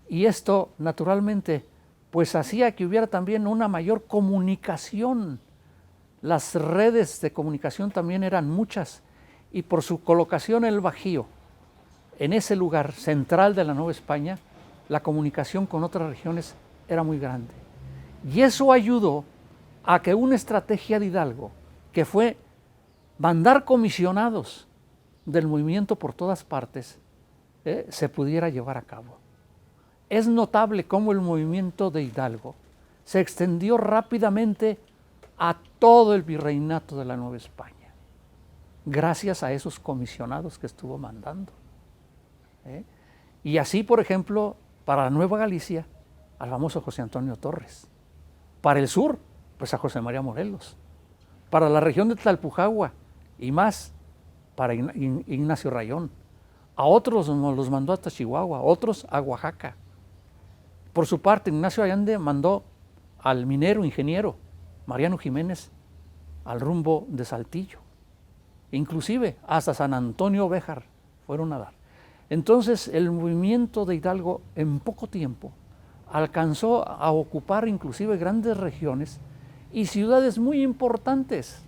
Y esto naturalmente pues hacía que hubiera también una mayor comunicación. Las redes de comunicación también eran muchas, y por su colocación en el Bajío, en ese lugar central de la Nueva España, la comunicación con otras regiones era muy grande. Y eso ayudó a que una estrategia de Hidalgo, que fue mandar comisionados del movimiento por todas partes, se pudiera llevar a cabo. Es notable cómo el movimiento de Hidalgo se extendió rápidamente a todo el virreinato de la Nueva España, gracias a esos comisionados que estuvo mandando. Y así, por ejemplo, para la Nueva Galicia, al famoso José Antonio Torres. Para el sur, pues a José María Morelos. Para la región de Tlalpujahua y más, para Ignacio Rayón. A otros nos los mandó hasta Chihuahua, otros a Oaxaca. Por su parte, Ignacio Allende mandó al minero, ingeniero, Mariano Jiménez, al rumbo de Saltillo. Inclusive hasta San Antonio Béjar fueron a dar. Entonces el movimiento de Hidalgo en poco tiempo alcanzó a ocupar inclusive grandes regiones y ciudades muy importantes.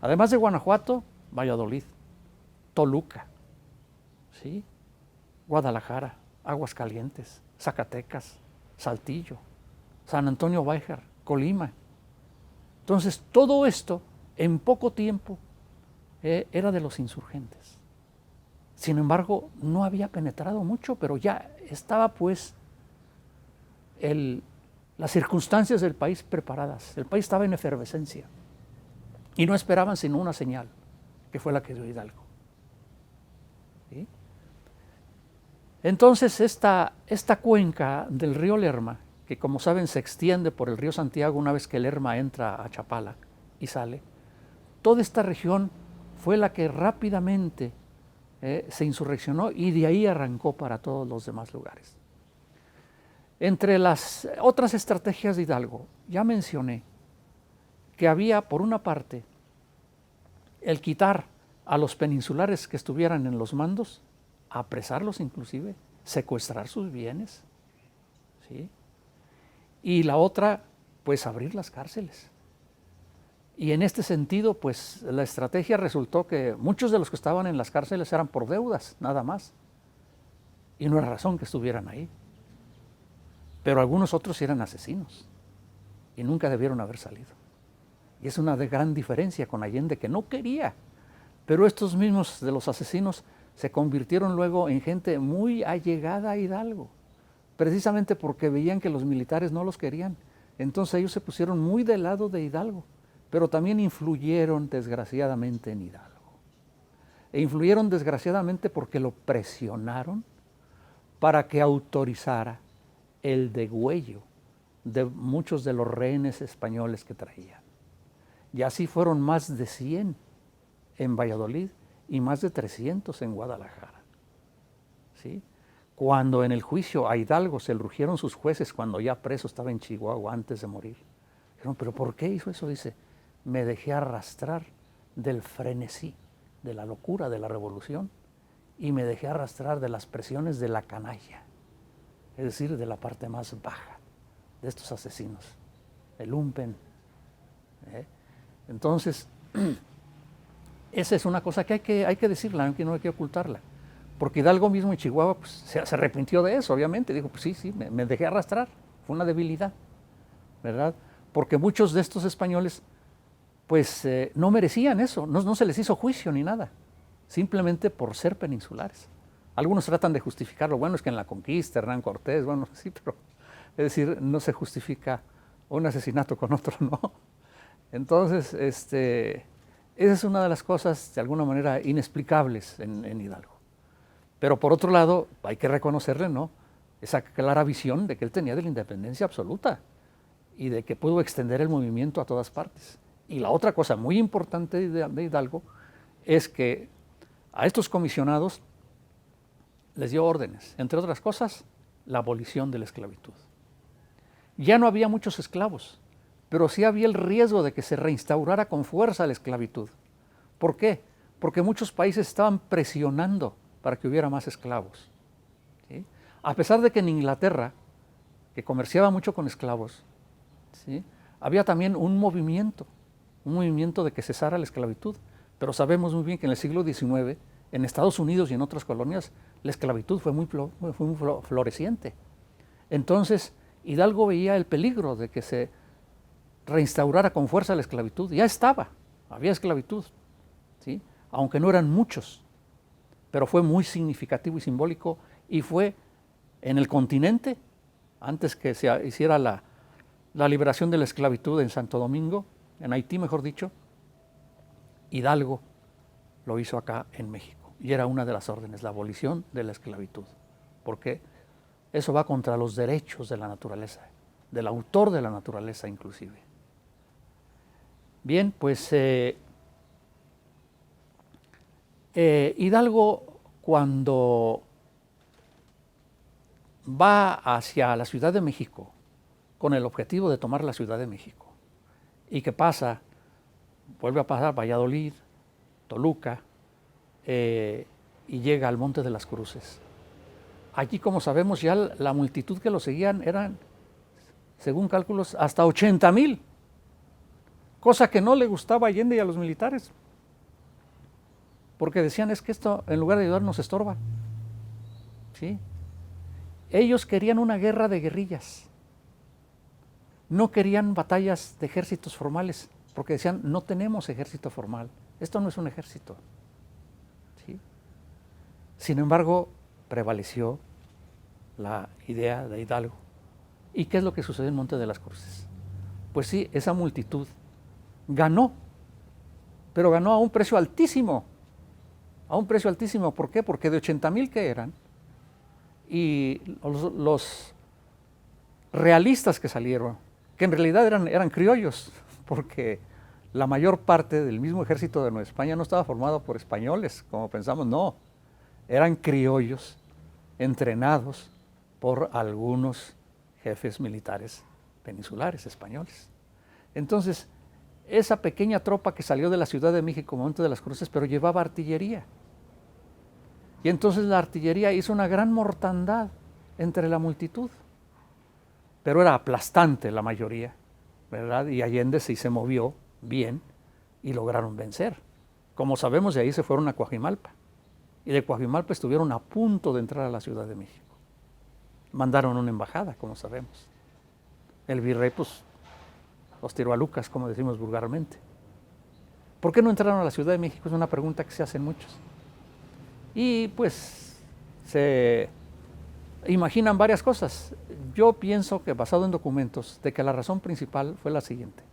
Además de Guanajuato, Valladolid, Toluca, ¿sí? Guadalajara, Aguascalientes, Zacatecas, Saltillo, San Antonio Béjar, Colima. Entonces todo esto en poco tiempo era de los insurgentes. Sin embargo, no había penetrado mucho, pero ya estaba pues las circunstancias del país preparadas. El país estaba en efervescencia y no esperaban sino una señal, que fue la que dio Hidalgo. ¿Sí? Entonces esta cuenca del río Lerma, que como saben se extiende por el río Santiago una vez que el Lerma entra a Chapala y sale, toda esta región fue la que rápidamente se insurreccionó y de ahí arrancó para todos los demás lugares. Entre las otras estrategias de Hidalgo, ya mencioné que había, por una parte, el quitar a los peninsulares que estuvieran en los mandos, apresarlos inclusive, secuestrar sus bienes, ¿sí? Y la otra, pues abrir las cárceles. Y en este sentido, pues la estrategia resultó que muchos de los que estaban en las cárceles eran por deudas, nada más. Y no era razón que estuvieran ahí. Pero algunos otros eran asesinos y nunca debieron haber salido. Y es una gran diferencia con Allende, que no quería. Pero estos mismos de los asesinos se convirtieron luego en gente muy allegada a Hidalgo, precisamente porque veían que los militares no los querían. Entonces ellos se pusieron muy del lado de Hidalgo, pero también influyeron desgraciadamente en Hidalgo. E influyeron desgraciadamente porque lo presionaron para que autorizara el degüello de muchos de los rehenes españoles que traían. Y así fueron más de 100 en Valladolid y más de 300 en Guadalajara. ¿Sí? Cuando en el juicio a Hidalgo se le rugieron sus jueces cuando ya preso estaba en Chihuahua antes de morir. Dijeron, ¿pero por qué hizo eso? Dice, me dejé arrastrar del frenesí, de la locura de la revolución, y me dejé arrastrar de las presiones de la canalla, es decir, de la parte más baja de estos asesinos, el lumpen. Entonces, esa es una cosa que hay que decirla, que no hay que ocultarla, porque Hidalgo mismo en Chihuahua pues, se arrepintió de eso, obviamente, dijo, pues sí, me dejé arrastrar, fue una debilidad, ¿verdad? Porque muchos de estos españoles pues no merecían eso, no se les hizo juicio ni nada, simplemente por ser peninsulares. Algunos tratan de justificarlo, bueno, es que en la conquista, Hernán Cortés, bueno, sí, pero es decir, no se justifica un asesinato con otro, ¿no? Entonces, esa es una de las cosas, de alguna manera, inexplicables en Hidalgo. Pero por otro lado, hay que reconocerle, ¿no?, esa clara visión de que él tenía de la independencia absoluta y de que pudo extender el movimiento a todas partes. Y la otra cosa muy importante de Hidalgo es que a estos comisionados les dio órdenes, entre otras cosas, la abolición de la esclavitud. Ya no había muchos esclavos, pero sí había el riesgo de que se reinstaurara con fuerza la esclavitud. ¿Por qué? Porque muchos países estaban presionando para que hubiera más esclavos, ¿sí? A pesar de que en Inglaterra, que comerciaba mucho con esclavos, ¿sí?, había también un movimiento de que cesara la esclavitud. Pero sabemos muy bien que en el siglo XIX, en Estados Unidos y en otras colonias, la esclavitud fue muy floreciente. Entonces, Hidalgo veía el peligro de que se reinstaurara con fuerza la esclavitud. Ya había esclavitud, ¿sí?, aunque no eran muchos, pero fue muy significativo y simbólico, y fue en el continente, antes que se hiciera la liberación de la esclavitud en Santo Domingo, en Haití mejor dicho, Hidalgo lo hizo acá en México, y era una de las órdenes, la abolición de la esclavitud, porque eso va contra los derechos de la naturaleza, del autor de la naturaleza inclusive. Bien, pues Hidalgo, cuando va hacia la Ciudad de México con el objetivo de tomar la Ciudad de México, y que vuelve a pasar Valladolid, Toluca, y llega al Monte de las Cruces. Aquí, como sabemos, ya la multitud que lo seguían eran, según cálculos, hasta 80,000, cosa que no le gustaba a Allende y a los militares, porque decían, es que esto, en lugar de ayudar, nos estorba, ¿sí? Ellos querían una guerra de guerrillas, no querían batallas de ejércitos formales, porque decían, no tenemos ejército formal, esto no es un ejército, ¿sí? Sin embargo, prevaleció la idea de Hidalgo. ¿Y qué es lo que sucedió en Monte de las Cruces? Pues sí, esa multitud ganó, pero ganó a un precio altísimo. ¿Por qué? Porque de 80,000 que eran, y los realistas que salieron, que en realidad eran criollos, porque la mayor parte del mismo ejército de Nueva España no estaba formado por españoles, como pensamos, no, eran criollos entrenados por algunos jefes militares peninsulares españoles. Entonces, esa pequeña tropa que salió de la Ciudad de México, Monte de las Cruces, pero llevaba artillería. Y entonces la artillería hizo una gran mortandad entre la multitud, pero era aplastante la mayoría, ¿verdad? Y Allende sí se movió bien y lograron vencer. Como sabemos, de ahí se fueron a Coajimalpa, y de Coajimalpa estuvieron a punto de entrar a la Ciudad de México. Mandaron una embajada, como sabemos. El virrey, pues, los tiró a Lucas, como decimos vulgarmente. ¿Por qué no entraron a la Ciudad de México? Es una pregunta que se hacen muchos. Y pues se imaginan varias cosas. Yo pienso que, basado en documentos, de que la razón principal fue la siguiente.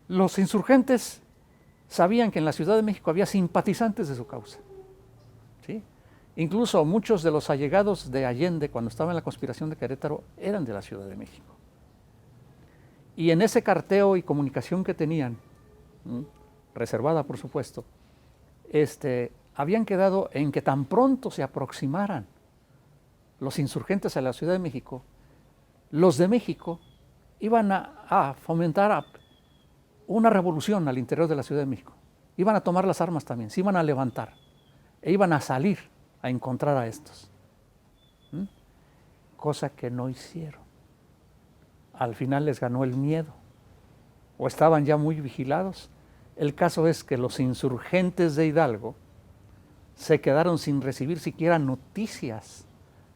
Los insurgentes sabían que en la Ciudad de México había simpatizantes de su causa, ¿sí? Incluso muchos de los allegados de Allende, cuando estaba en la conspiración de Querétaro, eran de la Ciudad de México. Y en ese carteo y comunicación que tenían, reservada por supuesto, habían quedado en que tan pronto se aproximaran los insurgentes a la Ciudad de México, los de México iban a fomentar una revolución al interior de la Ciudad de México. Iban a tomar las armas también, se iban a levantar, e iban a salir a encontrar a estos. Cosa que no hicieron. Al final les ganó el miedo, o estaban ya muy vigilados. El caso es que los insurgentes de Hidalgo se quedaron sin recibir siquiera noticias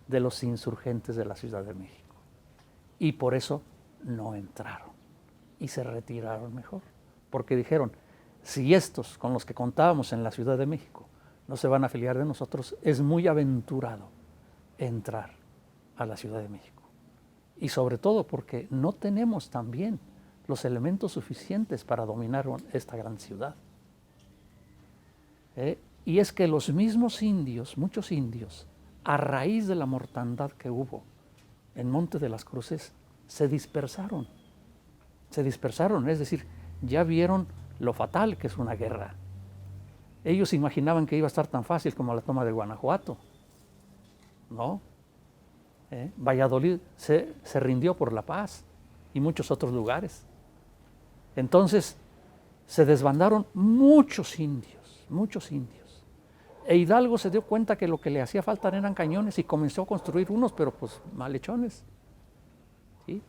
de los insurgentes de la Ciudad de México, y por eso no entraron y se retiraron mejor, porque dijeron, si estos con los que contábamos en la Ciudad de México no se van a afiliar de nosotros, es muy aventurado entrar a la Ciudad de México, y sobre todo porque no tenemos también los elementos suficientes para dominar esta gran ciudad. Y es que los mismos indios, muchos indios, a raíz de la mortandad que hubo en Monte de las Cruces, se dispersaron. Se dispersaron, es decir, ya vieron lo fatal que es una guerra. Ellos imaginaban que iba a estar tan fácil como la toma de Guanajuato. No. Valladolid se rindió por la paz y muchos otros lugares. Entonces se desbandaron muchos indios, muchos indios. E Hidalgo se dio cuenta que lo que le hacía falta eran cañones y comenzó a construir unos, pero pues malhechones. ¿Sí?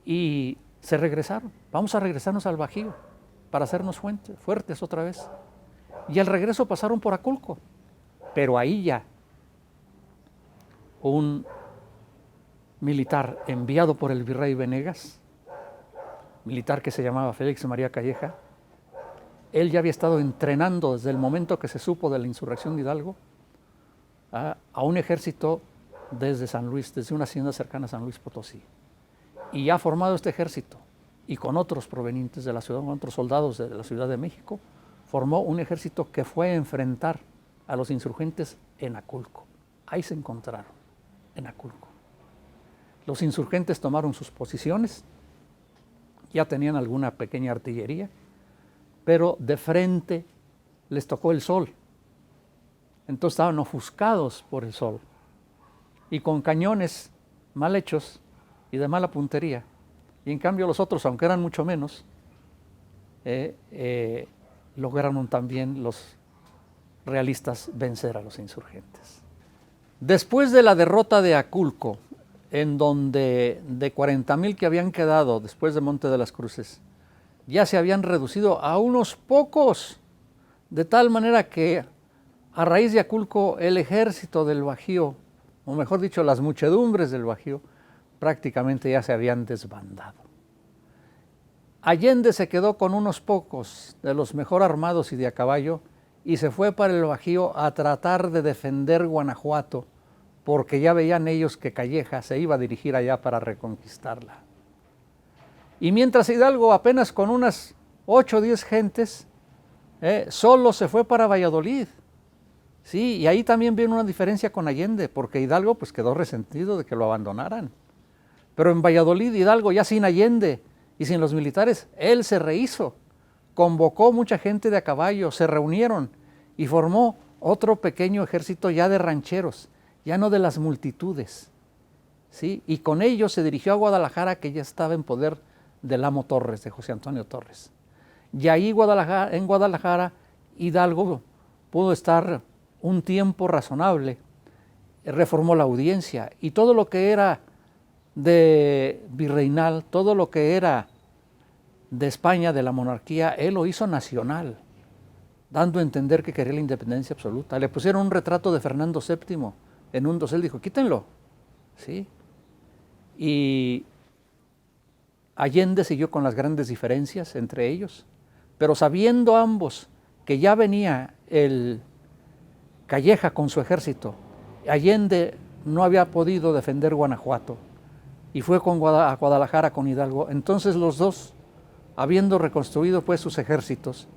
Y se regresaron. Vamos a regresarnos al Bajío para hacernos fuertes otra vez. Y al regreso pasaron por Aculco, pero ahí ya un militar enviado por el virrey Venegas, militar que se llamaba Félix María Calleja, él ya había estado entrenando desde el momento que se supo de la insurrección de Hidalgo a un ejército desde San Luis, desde una hacienda cercana a San Luis Potosí. Y ha formado este ejército, y con otros provenientes de la ciudad, con otros soldados de la Ciudad de México, formó un ejército que fue a enfrentar a los insurgentes en Aculco. Ahí se encontraron, en Aculco. Los insurgentes tomaron sus posiciones, ya tenían alguna pequeña artillería, pero de frente les tocó el sol. Entonces estaban ofuscados por el sol y con cañones mal hechos y de mala puntería. Y en cambio los otros, aunque eran mucho menos, lograron también los realistas vencer a los insurgentes. Después de la derrota de Aculco, en donde de 40,000 que habían quedado después de Monte de las Cruces, ya se habían reducido a unos pocos, de tal manera que a raíz de Aculco el ejército del Bajío, o mejor dicho, las muchedumbres del Bajío, prácticamente ya se habían desbandado. Allende se quedó con unos pocos de los mejor armados y de a caballo y se fue para el Bajío a tratar de defender Guanajuato, porque ya veían ellos que Calleja se iba a dirigir allá para reconquistarla. Y mientras Hidalgo, apenas con unas 8 o 10 gentes, solo se fue para Valladolid. Sí, y ahí también viene una diferencia con Allende, porque Hidalgo pues quedó resentido de que lo abandonaran. Pero en Valladolid, Hidalgo, ya sin Allende y sin los militares, él se rehizo, convocó mucha gente de a caballo, se reunieron y formó otro pequeño ejército ya de rancheros, ya no de las multitudes, ¿sí? Y con ellos se dirigió a Guadalajara, que ya estaba en poder del amo Torres, de José Antonio Torres. Y ahí en Guadalajara, Hidalgo pudo estar un tiempo razonable, reformó la audiencia y todo lo que era de virreinal, todo lo que era de España, de la monarquía, él lo hizo nacional, dando a entender que quería la independencia absoluta. Le pusieron un retrato de Fernando VII en un dosel, dijo, quítenlo, ¿sí? Y Allende siguió con las grandes diferencias entre ellos, pero sabiendo ambos que ya venía el Calleja con su ejército, Allende no había podido defender Guanajuato y fue a Guadalajara con Hidalgo. Entonces los dos, habiendo reconstruido pues sus ejércitos,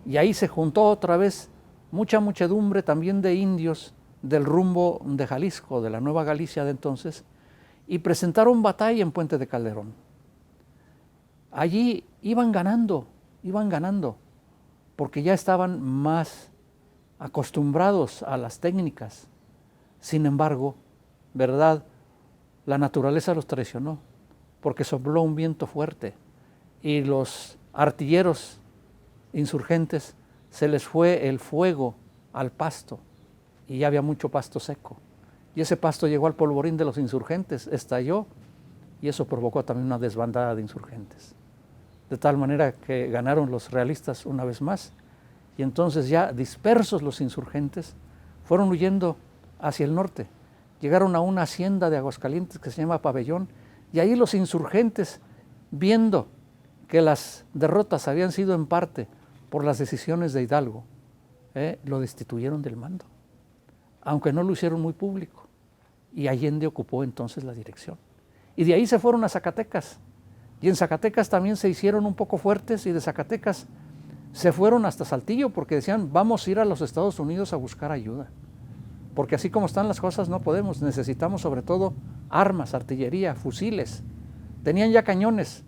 y ahí se juntó otra vez mucha muchedumbre también de indios del rumbo de Jalisco, de la Nueva Galicia de entonces, y presentaron batalla en Puente de Calderón. Allí iban ganando, porque ya estaban más acostumbrados a las técnicas. Sin embargo, ¿verdad? La naturaleza los traicionó, porque sopló un viento fuerte y los artilleros insurgentes se les fue el fuego al pasto y ya había mucho pasto seco. Y ese pasto llegó al polvorín de los insurgentes, estalló y eso provocó también una desbandada de insurgentes. De tal manera que ganaron los realistas una vez más y entonces ya dispersos los insurgentes fueron huyendo hacia el norte. Llegaron a una hacienda de Aguascalientes que se llama Pabellón y ahí los insurgentes, viendo que las derrotas habían sido en parte por las decisiones de Hidalgo, lo destituyeron del mando, aunque no lo hicieron muy público. Y Allende ocupó entonces la dirección. Y de ahí se fueron a Zacatecas. Y en Zacatecas también se hicieron un poco fuertes y de Zacatecas se fueron hasta Saltillo porque decían, vamos a ir a los Estados Unidos a buscar ayuda. Porque así como están las cosas no podemos, necesitamos sobre todo armas, artillería, fusiles. Tenían ya cañones,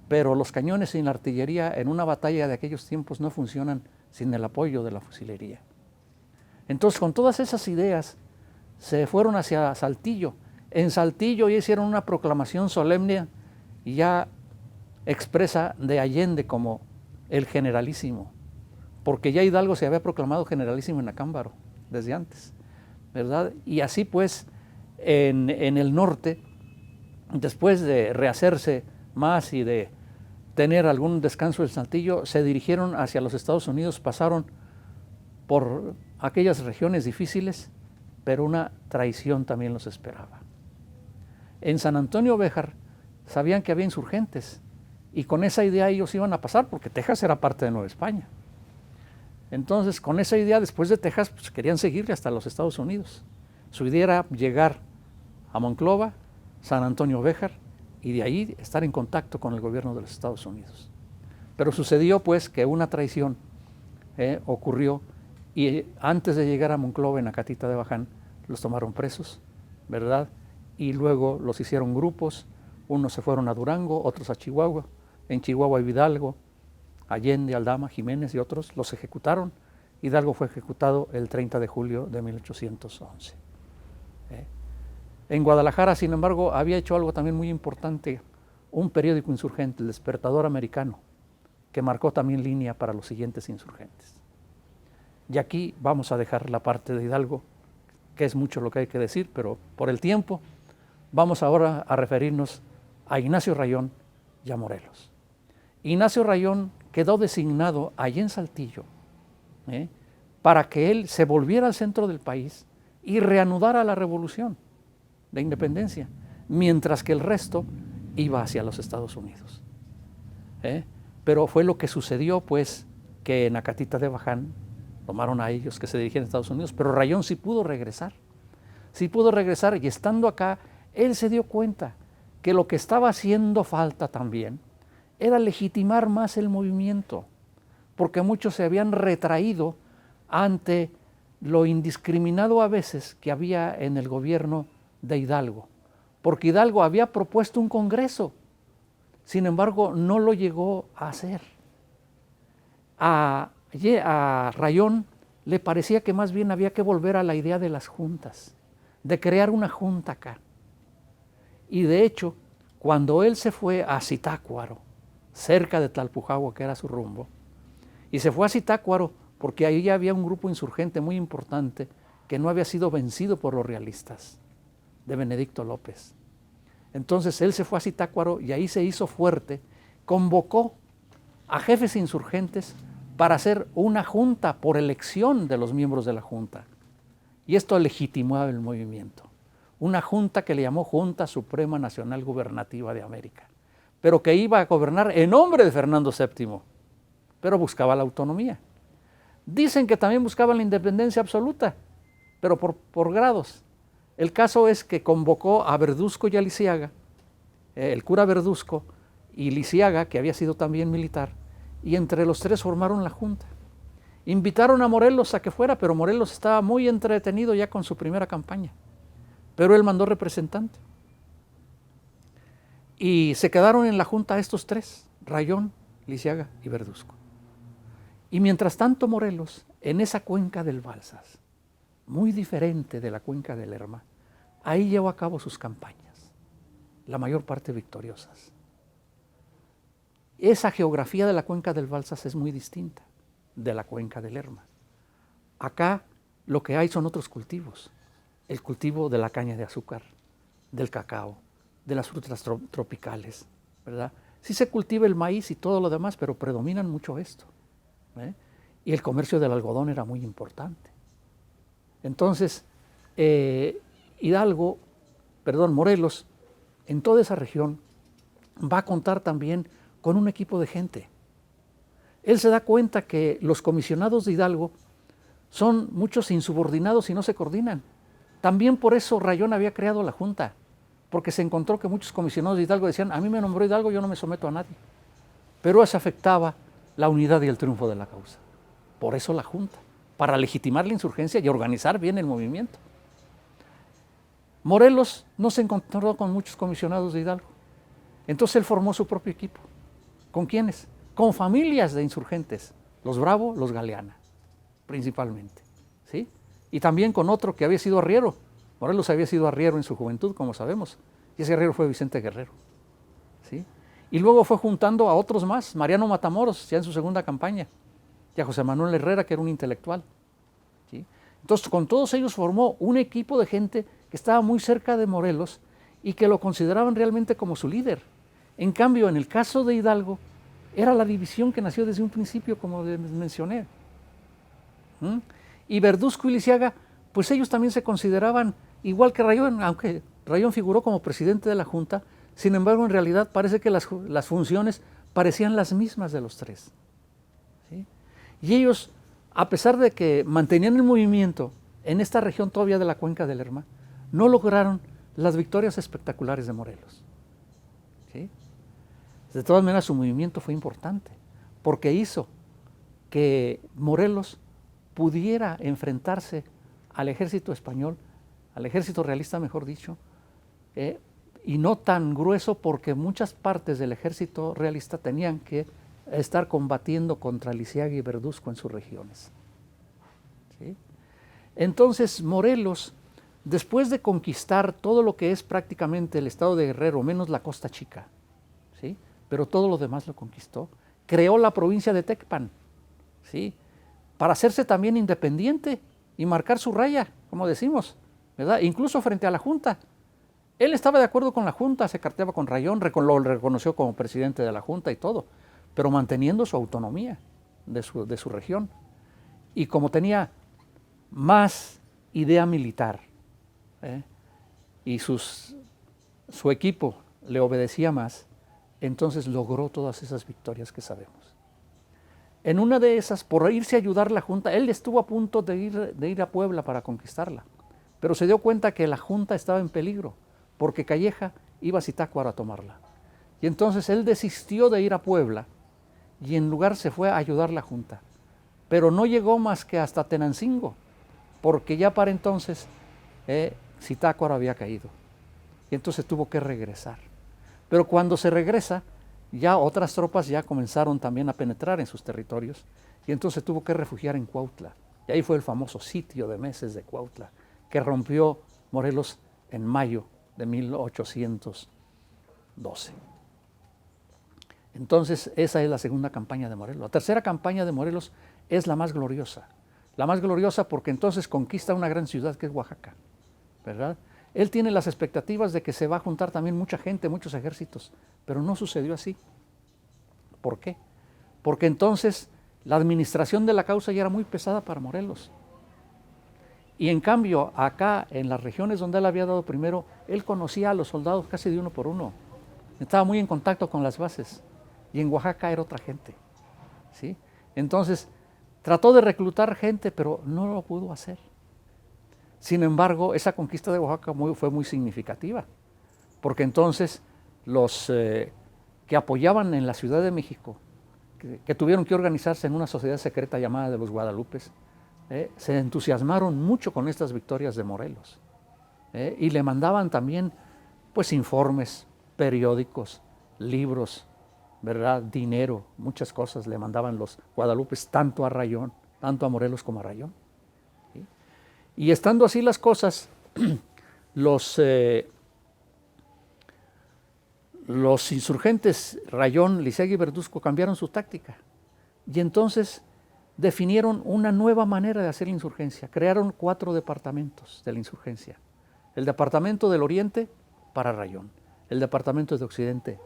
pero los cañones sin la artillería en una batalla de aquellos tiempos no funcionan sin el apoyo de la fusilería. Entonces, con todas esas ideas, se fueron hacia Saltillo. En Saltillo ya hicieron una proclamación solemne y ya expresa de Allende como el generalísimo, porque ya Hidalgo se había proclamado generalísimo en Acámbaro desde antes, ¿verdad? Y así pues, en el norte, después de rehacerse más y de tener algún descanso en Saltillo, se dirigieron hacia los Estados Unidos, pasaron por aquellas regiones difíciles, pero una traición también los esperaba. En San Antonio Béjar sabían que había insurgentes, y con esa idea ellos iban a pasar, porque Texas era parte de Nueva España. Entonces, con esa idea, después de Texas, pues, querían seguirle hasta los Estados Unidos. Su idea era llegar a Monclova, San Antonio Béjar, y de ahí estar en contacto con el gobierno de los Estados Unidos. Pero sucedió, pues, que una traición ocurrió, y antes de llegar a Monclova, en Acatita de Baján, los tomaron presos, ¿verdad? Y luego los hicieron grupos, unos se fueron a Durango, otros a Chihuahua. En Chihuahua Hidalgo, Allende, Aldama, Jiménez y otros los ejecutaron. Hidalgo fue ejecutado el 30 de julio de 1811. En Guadalajara, sin embargo, había hecho algo también muy importante, un periódico insurgente, El Despertador Americano, que marcó también línea para los siguientes insurgentes. Y aquí vamos a dejar la parte de Hidalgo, que es mucho lo que hay que decir, pero por el tiempo vamos ahora a referirnos a Ignacio Rayón y a Morelos. Ignacio Rayón quedó designado allí en Saltillo para que él se volviera al centro del país y reanudara la revolución de independencia, mientras que el resto iba hacia los Estados Unidos. Pero fue lo que sucedió, pues, que en Acatita de Baján tomaron a ellos que se dirigían a Estados Unidos, pero Rayón sí pudo regresar. Sí pudo regresar, y estando acá, él se dio cuenta que lo que estaba haciendo falta también era legitimar más el movimiento, porque muchos se habían retraído ante lo indiscriminado a veces que había en el gobierno de Hidalgo, porque Hidalgo había propuesto un congreso, sin embargo no lo llegó a hacer. A Rayón le parecía que más bien había que volver a la idea de las juntas, de crear una junta acá. Y de hecho, cuando él se fue a Zitácuaro, cerca de Tlalpujahua, que era su rumbo, y se fue a Zitácuaro porque ahí ya había un grupo insurgente muy importante que no había sido vencido por los realistas, de Benedicto López. Entonces él se fue a Zitácuaro y ahí se hizo fuerte, convocó a jefes insurgentes para hacer una junta por elección de los miembros de la junta. Y esto legitimó el movimiento. Una junta que le llamó Junta Suprema Nacional Gubernativa de América, pero que iba a gobernar en nombre de Fernando VII, pero buscaba la autonomía. Dicen que también buscaba la independencia absoluta, pero por grados. El caso es que convocó a Verduzco y a Lisiaga, el cura Verduzco y Lisiaga, que había sido también militar, y entre los tres formaron la junta. Invitaron a Morelos a que fuera, pero Morelos estaba muy entretenido ya con su primera campaña, pero él mandó representante. Y se quedaron en la junta estos tres, Rayón, Lisiaga y Verduzco. Y mientras tanto Morelos, en esa cuenca del Balsas, muy diferente de la cuenca del Lerma, ahí llevó a cabo sus campañas, la mayor parte victoriosas. Esa geografía de la cuenca del Balsas es muy distinta de la cuenca del Lerma. Acá lo que hay son otros cultivos, el cultivo de la caña de azúcar, del cacao, de las frutas tropicales, ¿verdad? Sí se cultiva el maíz y todo lo demás, pero predominan mucho esto. Y el comercio del algodón era muy importante. Entonces, Morelos, en toda esa región, va a contar también con un equipo de gente. Él se da cuenta que los comisionados de Hidalgo son muchos insubordinados y no se coordinan. También por eso Rayón había creado la Junta, porque se encontró que muchos comisionados de Hidalgo decían, a mí me nombró Hidalgo, yo no me someto a nadie. Pero eso afectaba la unidad y el triunfo de la causa. Por eso la Junta, para legitimar la insurgencia y organizar bien el movimiento. Morelos no se encontró con muchos comisionados de Hidalgo. Entonces él formó su propio equipo. ¿Con quiénes? Con familias de insurgentes, los Bravo, los Galeana, principalmente, ¿sí? Y también con otro que había sido arriero. Morelos había sido arriero en su juventud, como sabemos, y ese arriero fue Vicente Guerrero, ¿sí? Y luego fue juntando a otros más, Mariano Matamoros, ya en su segunda campaña, y a José Manuel Herrera, que era un intelectual, ¿sí? Entonces, con todos ellos formó un equipo de gente que estaba muy cerca de Morelos y que lo consideraban realmente como su líder. En cambio, en el caso de Hidalgo, era la división que nació desde un principio, como les mencioné. Y Verduzco y Lisiaga, pues ellos también se consideraban igual que Rayón, aunque Rayón figuró como presidente de la Junta, sin embargo, en realidad parece que las funciones parecían las mismas de los tres, ¿sí? Y ellos, a pesar de que mantenían el movimiento en esta región todavía de la cuenca del Lerma, no lograron las victorias espectaculares de Morelos, ¿sí? De todas maneras, su movimiento fue importante, porque hizo que Morelos pudiera enfrentarse al ejército español, al ejército realista, mejor dicho, y no tan grueso, porque muchas partes del ejército realista tenían que estar combatiendo contra Lisiaga y Verduzco en sus regiones, ¿sí? Entonces Morelos, después de conquistar todo lo que es prácticamente el estado de Guerrero, menos la Costa Chica, ¿sí?, pero todo lo demás lo conquistó, creó la provincia de Tecpan, ¿sí?, para hacerse también independiente y marcar su raya, como decimos, ¿verdad?, incluso frente a la Junta. Él estaba de acuerdo con la Junta, se carteaba con Rayón, lo reconoció como presidente de la Junta y todo, pero manteniendo su autonomía de su región. Y como tenía más idea militar, y su equipo le obedecía más, entonces logró todas esas victorias que sabemos. En una de esas, por irse a ayudar la Junta, él estuvo a punto de ir a Puebla para conquistarla, pero se dio cuenta que la Junta estaba en peligro, porque Calleja iba a Zitácuaro a tomarla. Y entonces él desistió de ir a Puebla y en lugar se fue a ayudar la Junta. Pero no llegó más que hasta Tenancingo, porque ya para entonces Zitácuaro había caído. Y entonces tuvo que regresar. Pero cuando se regresa, ya otras tropas ya comenzaron también a penetrar en sus territorios, y entonces tuvo que refugiar en Cuautla. Y ahí fue el famoso sitio de meses de Cuautla, que rompió Morelos en mayo de 1812. Entonces, esa es la segunda campaña de Morelos. La tercera campaña de Morelos es la más gloriosa porque entonces conquista una gran ciudad que es Oaxaca, ¿verdad? Él tiene las expectativas de que se va a juntar también mucha gente, muchos ejércitos, pero no sucedió así. ¿Por qué? Porque entonces la administración de la causa ya era muy pesada para Morelos. Y en cambio, acá, en las regiones donde él había dado primero, él conocía a los soldados casi de uno por uno. Estaba muy en contacto con las bases. Y en Oaxaca era otra gente, ¿sí? Entonces, trató de reclutar gente, pero no lo pudo hacer. Sin embargo, esa conquista de Oaxaca fue muy significativa, porque entonces los que apoyaban en la Ciudad de México, que tuvieron que organizarse en una sociedad secreta llamada de los Guadalupes, se entusiasmaron mucho con estas victorias de Morelos, y le mandaban también pues informes, periódicos, libros, ¿verdad?, dinero, muchas cosas le mandaban los Guadalupes, tanto a Rayón, tanto a Morelos como a Rayón, ¿sí? Y estando así las cosas, los insurgentes Rayón, Lisiaga y Verduzco cambiaron su táctica y entonces definieron una nueva manera de hacer la insurgencia. Crearon 4 departamentos de la insurgencia. El departamento del Oriente para Rayón, el departamento de Occidente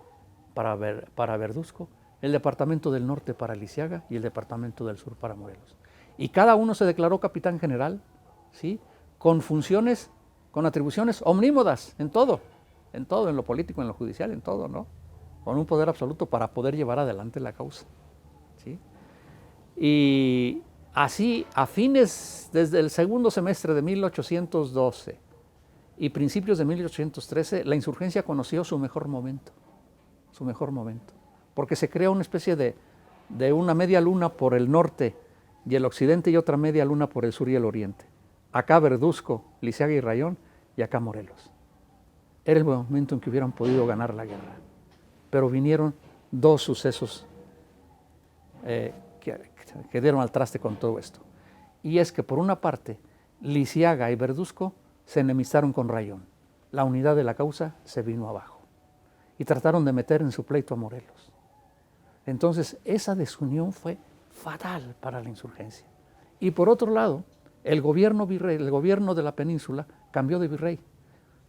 para Verduzco, el departamento del Norte para Lisiaga y el departamento del Sur para Morelos. Y cada uno se declaró capitán general, ¿sí?, con funciones, con atribuciones omnímodas en todo, en lo político, en lo judicial, en todo, ¿no? Con un poder absoluto para poder llevar adelante la causa, ¿sí? Y así, a fines, desde el segundo semestre de 1812 y principios de 1813, la insurgencia conoció su mejor momento, porque se crea una especie de de una media luna por el norte y el occidente y otra media luna por el sur y el oriente. Acá Verduzco, Lisiaga y Rayón, y acá Morelos. Era el momento en que hubieran podido ganar la guerra. Pero vinieron dos sucesos que dieron al traste con todo esto. Y es que por una parte, Lisiaga y Verduzco se enemistaron con Rayón. La unidad de la causa se vino abajo. Y trataron de meter en su pleito a Morelos. Entonces, esa desunión fue fatal para la insurgencia. Y por otro lado, el gobierno de la península cambió de virrey.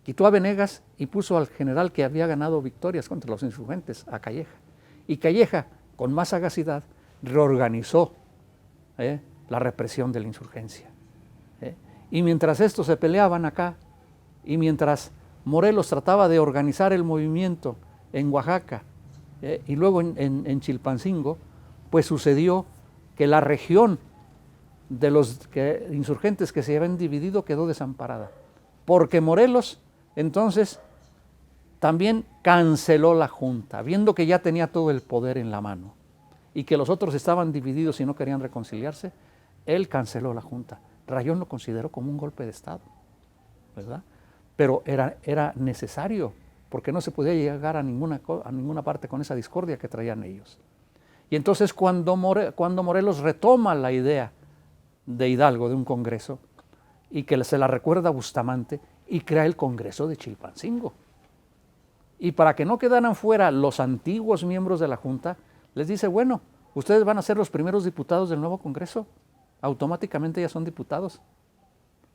Quitó a Venegas y puso al general que había ganado victorias contra los insurgentes, a Calleja. Y Calleja, con más sagacidad, reorganizó la represión de la insurgencia. Y mientras estos se peleaban acá, y mientras Morelos trataba de organizar el movimiento en Oaxaca, y luego en Chilpancingo, pues sucedió que la región de los insurgentes que se habían dividido quedó desamparada, porque Morelos entonces también canceló la junta, viendo que ya tenía todo el poder en la mano y que los otros estaban divididos y no querían reconciliarse. Él canceló la junta. Rayón lo consideró como un golpe de Estado, ¿verdad? Pero era necesario, porque no se podía llegar a ninguna parte con esa discordia que traían ellos. Y entonces cuando Morelos retoma la idea de Hidalgo de un congreso, y que se la recuerda a Bustamante, y crea el Congreso de Chilpancingo. Y para que no quedaran fuera los antiguos miembros de la Junta, les dice, bueno, ustedes van a ser los primeros diputados del nuevo Congreso, automáticamente ya son diputados.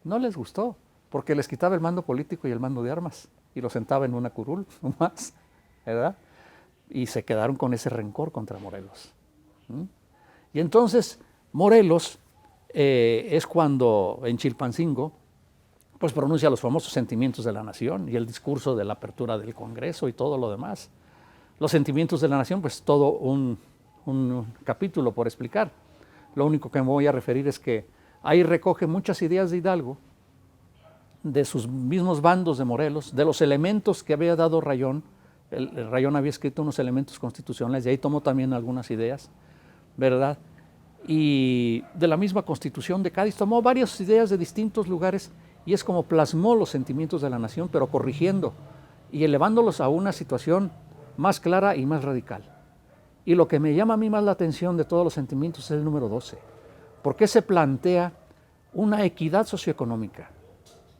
No les gustó, porque les quitaba el mando político y el mando de armas, y los sentaba en una curul, nomás, ¿verdad? Y se quedaron con ese rencor contra Morelos. Y entonces Morelos es cuando en Chilpancingo pues pronuncia los famosos sentimientos de la nación y el discurso de la apertura del Congreso y todo lo demás. Los sentimientos de la nación, pues todo un capítulo por explicar. Lo único que me voy a referir es que ahí recoge muchas ideas de Hidalgo, de sus mismos bandos de Morelos, de los elementos que había dado Rayón. Rayón había escrito unos elementos constitucionales y ahí tomó también algunas ideas, ¿verdad? Y de la misma Constitución de Cádiz tomó varias ideas de distintos lugares y es como plasmó los sentimientos de la nación, pero corrigiendo y elevándolos a una situación más clara y más radical. Y lo que me llama a mí más la atención de todos los sentimientos es el número 12, porque se plantea una equidad socioeconómica,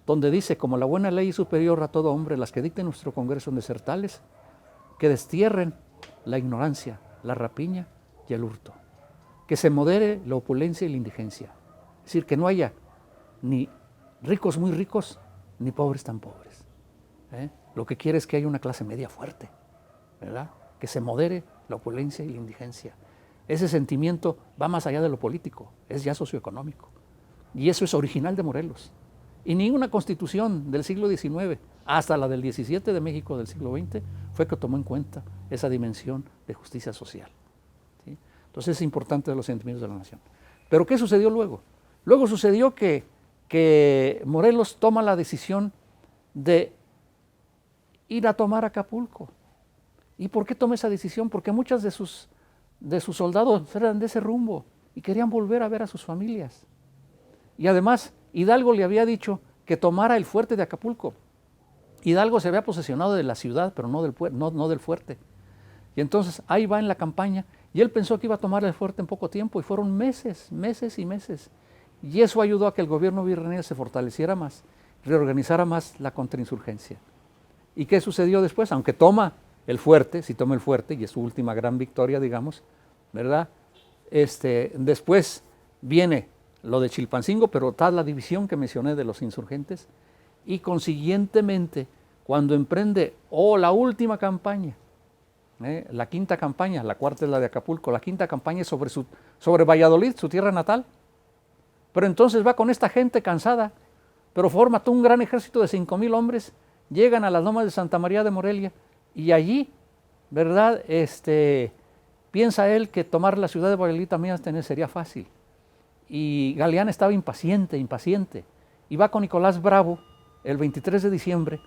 donde dice, como la buena ley superior a todo hombre, las que dicte nuestro Congreso de ser tales, que destierren la ignorancia, la rapiña y el hurto, que se modere la opulencia y la indigencia, es decir, que no haya ni ricos muy ricos, ni pobres tan pobres. Lo que quiere es que haya una clase media fuerte, ¿verdad? Que se modere la opulencia y la indigencia. Ese sentimiento va más allá de lo político, es ya socioeconómico. Y eso es original de Morelos. Y ninguna constitución del siglo XIX, hasta la del XVII de México del siglo XX, fue que tomó en cuenta esa dimensión de justicia social. ¿Sí? Entonces es importante los sentimientos de la nación. Pero ¿qué sucedió luego? Luego sucedió que Morelos toma la decisión de ir a tomar Acapulco. ¿Y por qué toma esa decisión? Porque muchos de sus soldados eran de ese rumbo y querían volver a ver a sus familias. Y además, Hidalgo le había dicho que tomara el fuerte de Acapulco. Hidalgo se había posesionado de la ciudad, pero no del fuerte. Y entonces ahí va en la campaña, y él pensó que iba a tomar el fuerte en poco tiempo, y fueron meses y meses. Y eso ayudó a que el gobierno virreinal se fortaleciera más, reorganizara más la contrainsurgencia. ¿Y qué sucedió después? Aunque toma el fuerte, si toma el fuerte, y es su última gran victoria, digamos, ¿verdad? Después viene lo de Chilpancingo, pero está la división que mencioné de los insurgentes, y consiguientemente, cuando emprende la última campaña, la quinta campaña, la cuarta es la de Acapulco, la quinta campaña es sobre Valladolid, su tierra natal, pero entonces va con esta gente cansada, pero forma todo un gran ejército de 5,000 hombres, llegan a las lomas de Santa María de Morelia, y allí, ¿verdad? Piensa él que tomar la ciudad de Valladolid también sería fácil. Y Galeán estaba impaciente, y va con Nicolás Bravo el 23 de diciembre,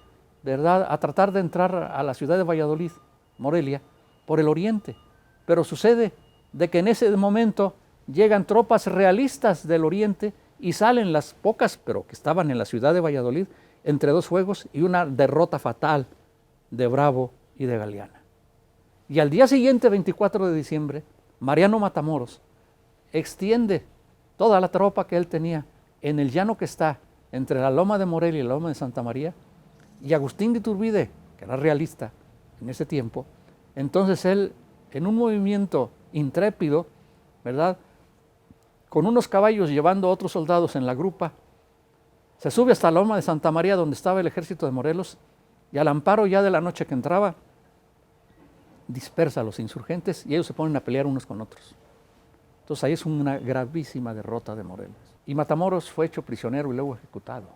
¿verdad?, a tratar de entrar a la ciudad de Valladolid, Morelia, por el oriente. Pero sucede de que en ese momento llegan tropas realistas del oriente y salen las pocas, pero que estaban en la ciudad de Valladolid, entre dos fuegos y una derrota fatal de Bravo y de Galeana. Y al día siguiente, 24 de diciembre, Mariano Matamoros extiende toda la tropa que él tenía en el llano que está entre la Loma de Morelia y la Loma de Santa María, y Agustín de Iturbide, que era realista en ese tiempo, entonces él, en un movimiento intrépido, ¿verdad?, con unos caballos llevando a otros soldados en la grupa, se sube hasta la Loma de Santa María, donde estaba el ejército de Morelos, y al amparo ya de la noche que entraba, dispersa a los insurgentes y ellos se ponen a pelear unos con otros. Entonces ahí es una gravísima derrota de Morelos. Y Matamoros fue hecho prisionero y luego ejecutado.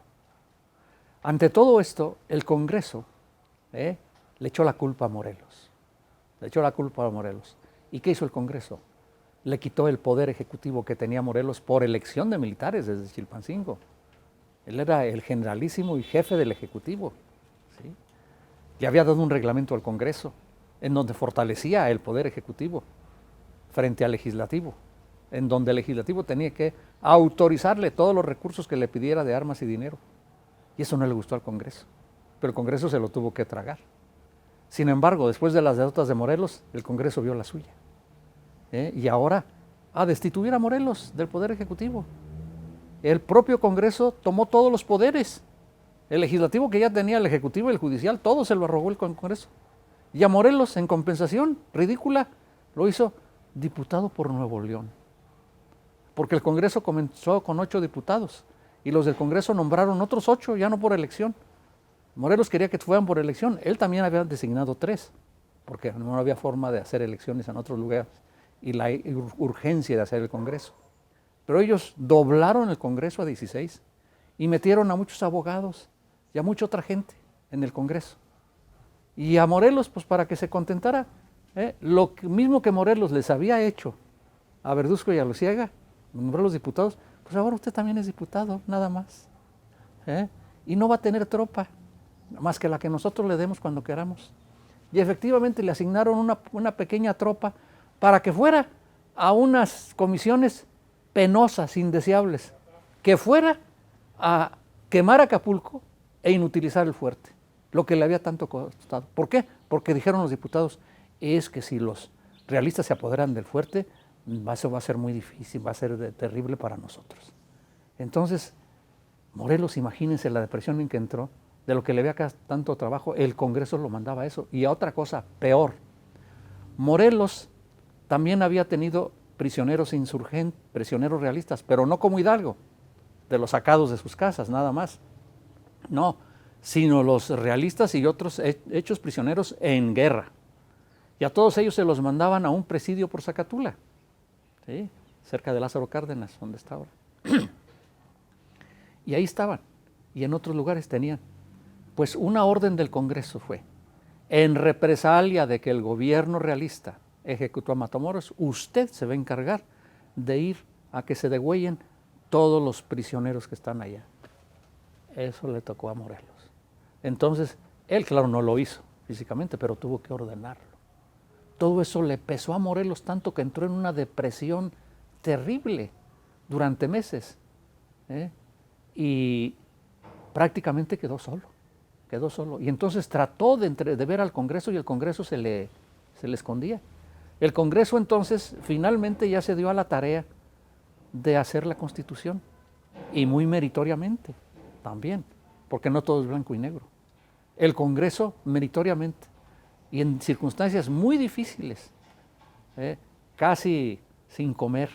Ante todo esto, el Congreso le echó la culpa a Morelos. Le echó la culpa a Morelos. ¿Y qué hizo el Congreso? Le quitó el poder ejecutivo que tenía Morelos por elección de militares desde Chilpancingo. Él era el generalísimo y jefe del Ejecutivo, ¿sí? Le había dado un reglamento al Congreso en donde fortalecía el poder ejecutivo frente al legislativo, en donde el legislativo tenía que autorizarle todos los recursos que le pidiera de armas y dinero. Y eso no le gustó al Congreso, pero el Congreso se lo tuvo que tragar. Sin embargo, después de las derrotas de Morelos, el Congreso vio la suya. Y ahora a destituir a Morelos del poder ejecutivo. El propio Congreso tomó todos los poderes. El legislativo que ya tenía, el ejecutivo y el judicial, todo se lo arrogó el Congreso. Y a Morelos, en compensación ridícula, lo hizo diputado por Nuevo León. Porque el Congreso comenzó con 8 diputados y los del Congreso nombraron otros 8, ya no por elección. Morelos quería que fueran por elección, él también había designado 3, porque no había forma de hacer elecciones en otros lugares y la urgencia de hacer el Congreso. Pero ellos doblaron el Congreso a 16 y metieron a muchos abogados y a mucha otra gente en el Congreso. Y a Morelos, pues para que se contentara, lo mismo que Morelos les había hecho a Verduzco y a Luciaga, nombró los diputados, pues ahora usted también es diputado, nada más. Y no va a tener tropa, más que la que nosotros le demos cuando queramos. Y efectivamente le asignaron una pequeña tropa para que fuera a unas comisiones penosas, indeseables, que fuera a quemar Acapulco e inutilizar el fuerte, lo que le había tanto costado. ¿Por qué? Porque dijeron los diputados, es que si los realistas se apoderan del fuerte, eso va a ser muy difícil, va a ser terrible para nosotros. Entonces, Morelos, imagínense la depresión en que entró, de lo que le había tanto trabajo, el Congreso lo mandaba a eso. Y a otra cosa, peor, Morelos también había tenido prisioneros insurgentes, prisioneros realistas, pero no como Hidalgo, de los sacados de sus casas, nada más. No, sino los realistas y otros hechos prisioneros en guerra. Y a todos ellos se los mandaban a un presidio por Zacatula, ¿sí?, cerca de Lázaro Cárdenas, donde está ahora. Y ahí estaban, y en otros lugares tenían. Pues una orden del Congreso fue, en represalia de que el gobierno realista ejecutó a Matamoros, usted se va a encargar de ir a que se degüellen todos los prisioneros que están allá. Eso le tocó a Morelos. Entonces, él, claro, no lo hizo físicamente, pero tuvo que ordenarlo. Todo eso le pesó a Morelos tanto que entró en una depresión terrible durante meses. Y prácticamente quedó solo. Y entonces trató de ver al Congreso y el Congreso se le escondía. El Congreso entonces finalmente ya se dio a la tarea de hacer la Constitución, y muy meritoriamente también, porque no todo es blanco y negro. El Congreso meritoriamente y en circunstancias muy difíciles, casi sin comer,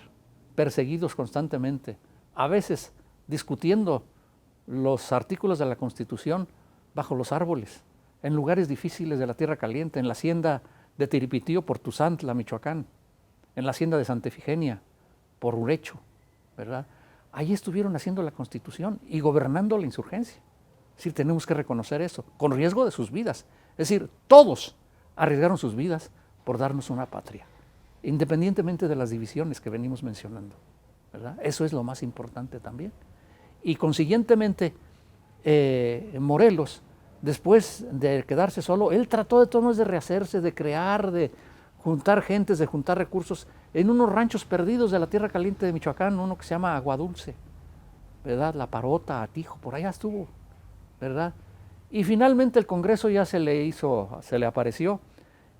perseguidos constantemente, a veces discutiendo los artículos de la Constitución bajo los árboles, en lugares difíciles de la Tierra Caliente, en la hacienda de Tiripitío por Tuzantla, Michoacán, en la hacienda de Santa Efigenia, por Urecho, ¿verdad? Ahí estuvieron haciendo la Constitución y gobernando la insurgencia. Es decir, tenemos que reconocer eso, con riesgo de sus vidas. Es decir, todos arriesgaron sus vidas por darnos una patria, independientemente de las divisiones que venimos mencionando, ¿verdad? Eso es lo más importante también. Y consiguientemente, Morelos, después de quedarse solo, él trató de todos modos de rehacerse, de crear, de juntar gentes, de juntar recursos en unos ranchos perdidos de la Tierra Caliente de Michoacán, uno que se llama Agua Dulce, ¿verdad? La Parota, Atijo, por allá estuvo, ¿verdad? Y finalmente el Congreso ya se le apareció,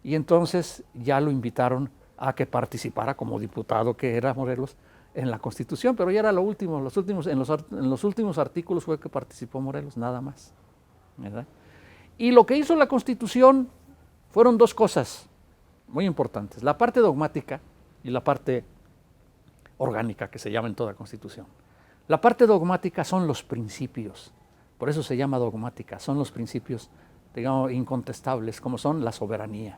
y entonces ya lo invitaron a que participara como diputado, que era Morelos, en la Constitución, pero ya era lo último, en los últimos artículos fue que participó Morelos, nada más, ¿verdad? Y lo que hizo la Constitución fueron dos cosas muy importantes, la parte dogmática y la parte orgánica, que se llama en toda Constitución. La parte dogmática son los principios, por eso se llama dogmática, son los principios, digamos, incontestables, como son la soberanía,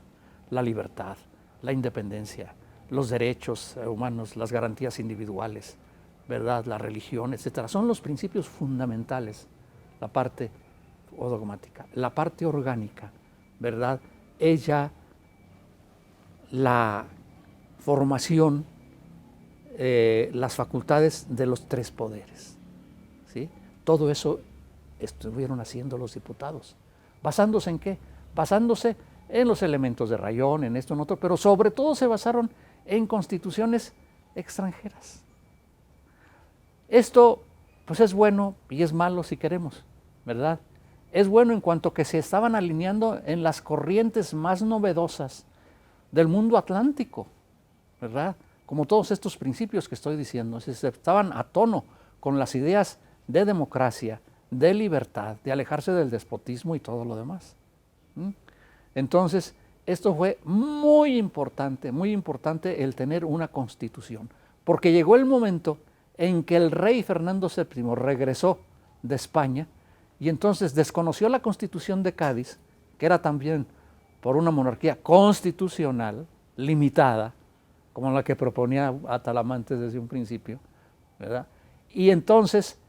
la libertad, la independencia, los derechos humanos, las garantías individuales, ¿verdad? La religión, etcétera. Son los principios fundamentales, la parte dogmática. La parte orgánica, ¿verdad? Ella, la formación, las facultades de los tres poderes, ¿sí? Todo eso estuvieron haciendo los diputados. ¿Basándose en qué? Basándose en los elementos de rayón, en esto, en otro, pero sobre todo se basaron en constituciones extranjeras. Esto, pues es bueno y es malo si queremos, ¿verdad? Es bueno en cuanto que se estaban alineando en las corrientes más novedosas del mundo atlántico, ¿verdad? Como todos estos principios que estoy diciendo, se estaban a tono con las ideas de democracia, de libertad, de alejarse del despotismo y todo lo demás. Entonces, esto fue muy importante el tener una constitución, porque llegó el momento en que el rey Fernando VII regresó de España y entonces desconoció la Constitución de Cádiz, que era también por una monarquía constitucional, limitada, como la que proponía Atalamantes desde un principio, ¿verdad? Y entonces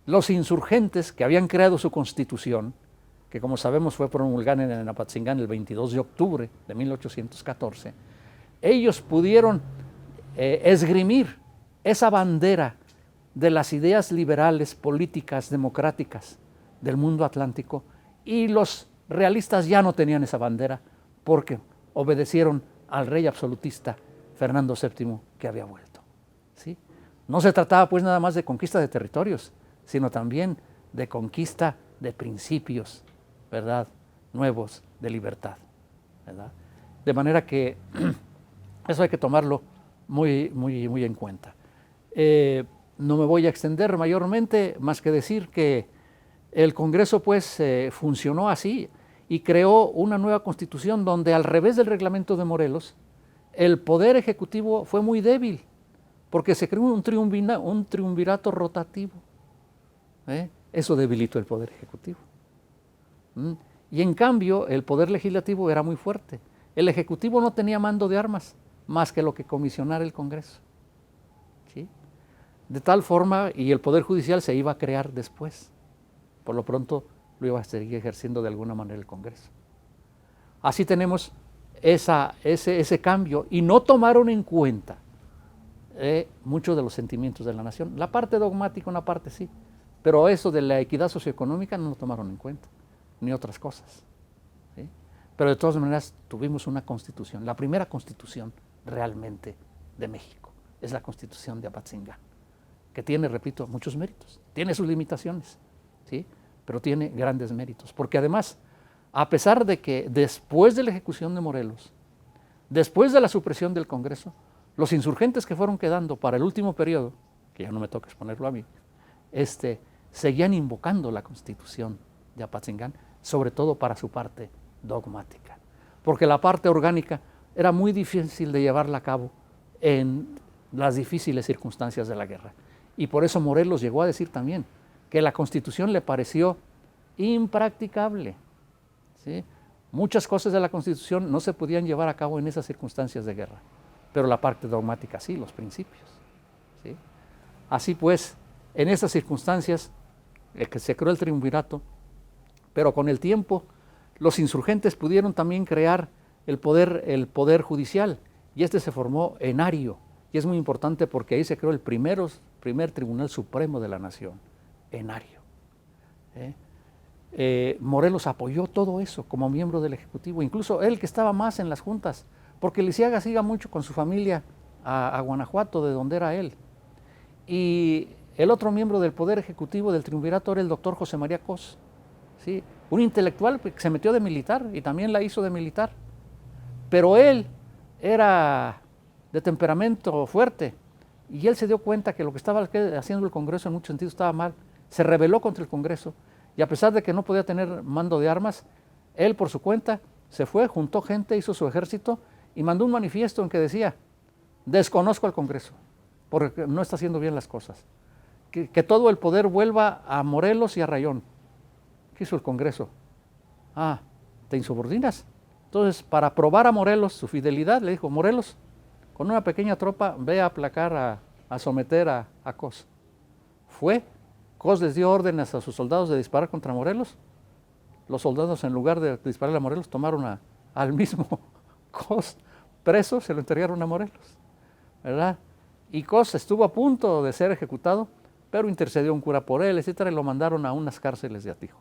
los insurgentes que habían creado su constitución, que como sabemos fue promulgada en Apatzingán el 22 de octubre de 1814, ellos pudieron esgrimir esa bandera de las ideas liberales, políticas, democráticas del mundo atlántico, y los realistas ya no tenían esa bandera porque obedecieron al rey absolutista Fernando VII, que había vuelto, ¿sí? No se trataba pues nada más de conquista de territorios, sino también de conquista de principios, ¿verdad?, nuevos de libertad, ¿verdad? De manera que eso hay que tomarlo muy en cuenta. No me voy a extender mayormente, más que decir que el Congreso pues funcionó así y creó una nueva constitución donde, al revés del reglamento de Morelos, el poder ejecutivo fue muy débil, porque se creó un triunvirato rotativo. Eso debilitó el poder ejecutivo. Y en cambio el poder legislativo era muy fuerte. El ejecutivo no tenía mando de armas más que lo que comisionara el Congreso, ¿sí? De tal forma, y el poder judicial se iba a crear después. Por lo pronto lo iba a seguir ejerciendo de alguna manera el Congreso. Así tenemos ese cambio, y no tomaron en cuenta muchos de los sentimientos de la nación. La parte dogmática, una parte sí, pero eso de la equidad socioeconómica no lo tomaron en cuenta, ni otras cosas, ¿sí? Pero de todas maneras tuvimos una constitución, la primera constitución realmente de México, es la Constitución de Apatzingán, que tiene, repito, muchos méritos, tiene sus limitaciones, ¿sí?, pero tiene grandes méritos, porque además, a pesar de que después de la ejecución de Morelos, después de la supresión del Congreso, los insurgentes que fueron quedando para el último periodo, que ya no me toca exponerlo a mí, seguían invocando la Constitución de Apatzingán, sobre todo para su parte dogmática, porque la parte orgánica era muy difícil de llevarla a cabo en las difíciles circunstancias de la guerra. Y por eso Morelos llegó a decir también que la Constitución le pareció impracticable, ¿sí? Muchas cosas de la Constitución no se podían llevar a cabo en esas circunstancias de guerra, pero la parte dogmática sí, los principios, ¿sí? Así pues, en esas circunstancias que se creó el triunvirato, pero con el tiempo los insurgentes pudieron también crear el poder judicial, y se formó en Ario, y es muy importante porque ahí se creó el primer Tribunal Supremo de la Nación, en Ario. Morelos apoyó todo eso como miembro del Ejecutivo, incluso él que estaba más en las juntas, porque Lisiaga siga mucho con su familia a Guanajuato, de donde era él. Y el otro miembro del Poder Ejecutivo del Triunvirato era el doctor José María Cos, ¿sí? Un intelectual que se metió de militar y también la hizo de militar. Pero él era de temperamento fuerte y él se dio cuenta que lo que estaba haciendo el Congreso en muchos sentidos estaba mal. Se rebeló contra el Congreso y a pesar de que no podía tener mando de armas, él por su cuenta se fue, juntó gente, hizo su ejército y mandó un manifiesto en que decía: desconozco al Congreso porque no está haciendo bien las cosas. Que todo el poder vuelva a Morelos y a Rayón. ¿Qué hizo el Congreso? Ah, ¿te insubordinas? Entonces, para probar a Morelos su fidelidad, le dijo: Morelos, con una pequeña tropa, ve a aplacar, a someter a Cos. Fue, Cos les dio órdenes a sus soldados de disparar contra Morelos. Los soldados, en lugar de disparar a Morelos, tomaron al mismo Cos preso, se lo entregaron a Morelos, ¿verdad? Y Cos estuvo a punto de ser ejecutado, pero intercedió un cura por él, etcétera, y lo mandaron a unas cárceles de Atijo.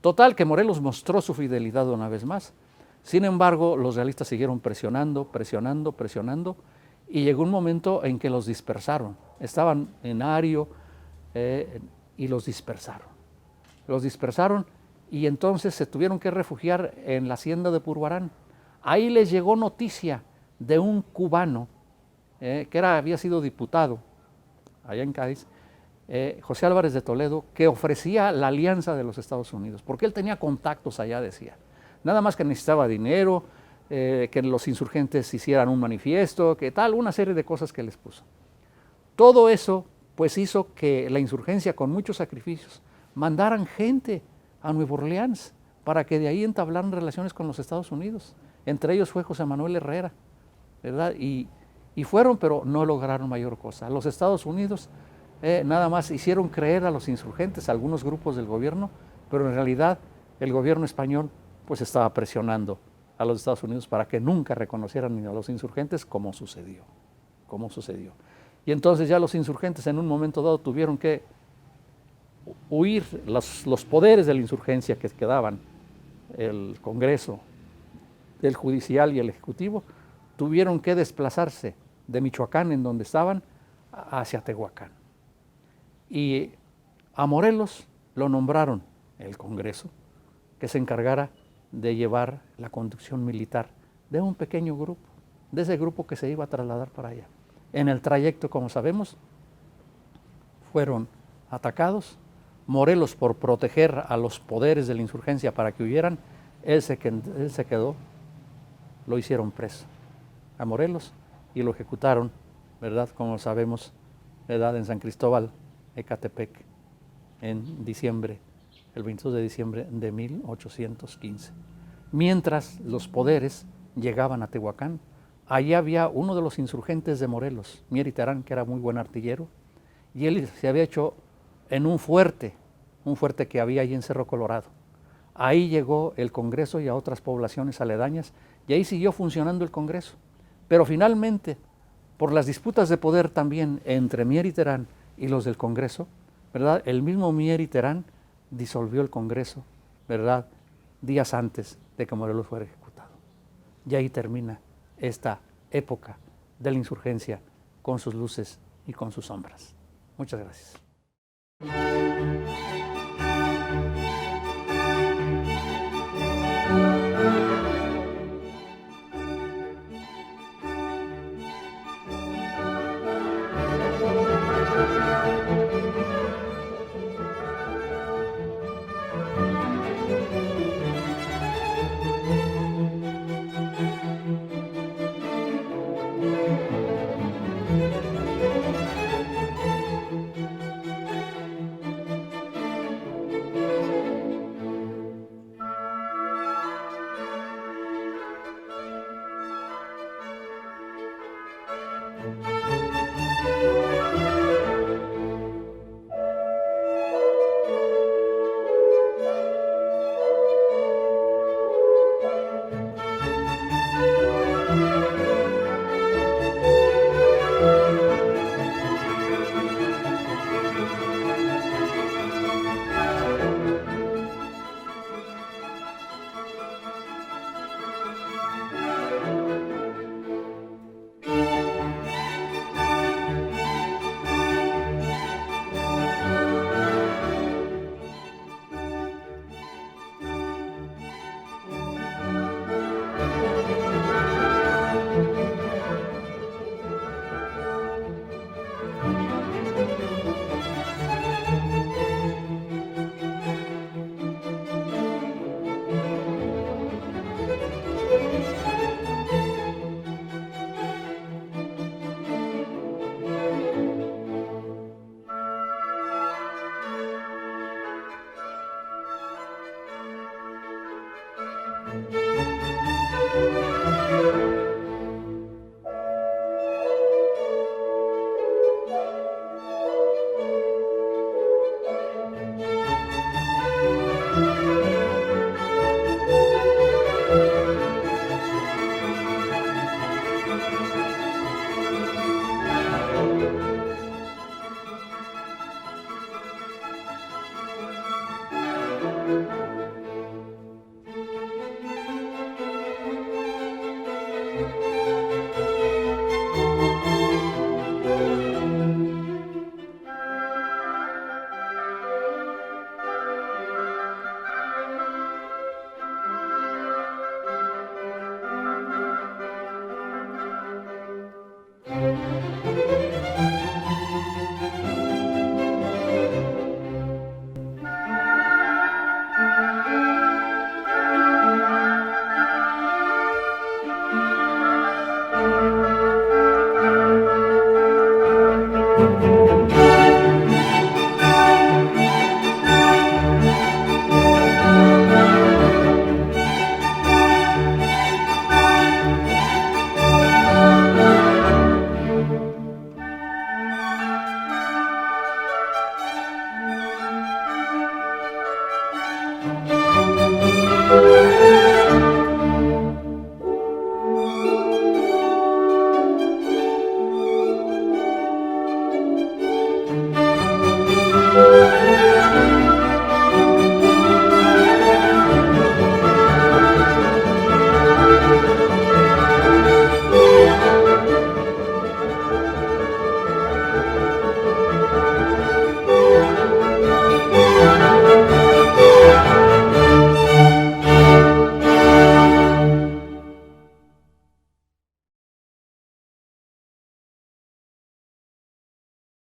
Total, que Morelos mostró su fidelidad una vez más. Sin embargo, los realistas siguieron presionando, y llegó un momento en que los dispersaron. Estaban en Ario y los dispersaron. Los dispersaron y entonces se tuvieron que refugiar en la hacienda de Purbarán. Ahí les llegó noticia de un cubano que había sido diputado allá en Cádiz, José Álvarez de Toledo, que ofrecía la alianza de los Estados Unidos, porque él tenía contactos allá, decía. Nada más que necesitaba dinero, que los insurgentes hicieran un manifiesto, que tal, una serie de cosas que les puso. Todo eso, pues, hizo que la insurgencia, con muchos sacrificios, mandaran gente a Nueva Orleans para que de ahí entablaran relaciones con los Estados Unidos. Entre ellos fue José Manuel Herrera, ¿verdad? Y fueron, pero no lograron mayor cosa. Los Estados Unidos nada más hicieron creer a los insurgentes, a algunos grupos del gobierno, pero en realidad el gobierno español pues estaba presionando a los Estados Unidos para que nunca reconocieran ni a los insurgentes, como sucedió. Y entonces ya los insurgentes en un momento dado tuvieron que huir, los poderes de la insurgencia que quedaban, el Congreso, el Judicial y el Ejecutivo, tuvieron que desplazarse de Michoacán, en donde estaban, hacia Tehuacán. Y a Morelos lo nombraron el Congreso, que se encargara de llevar la conducción militar de un pequeño grupo, de ese grupo que se iba a trasladar para allá. En el trayecto, como sabemos, fueron atacados. Morelos, por proteger a los poderes de la insurgencia para que huyeran, él se quedó, lo hicieron preso a Morelos y lo ejecutaron, ¿verdad? Como sabemos, ¿verdad? En San Cristóbal, Ecatepec, en diciembre, el 22 de diciembre de 1815. Mientras los poderes llegaban a Tehuacán, allí había uno de los insurgentes de Morelos, Mier y Terán, que era muy buen artillero, y él se había hecho en un fuerte que había allí en Cerro Colorado. Ahí llegó el Congreso y a otras poblaciones aledañas, y ahí siguió funcionando el Congreso. Pero finalmente, por las disputas de poder también entre Mier y Terán y los del Congreso, ¿verdad? El mismo Mier y Terán disolvió el Congreso, ¿verdad? Días antes de que Morelos fuera ejecutado. Y ahí termina esta época de la insurgencia con sus luces y con sus sombras. Muchas gracias.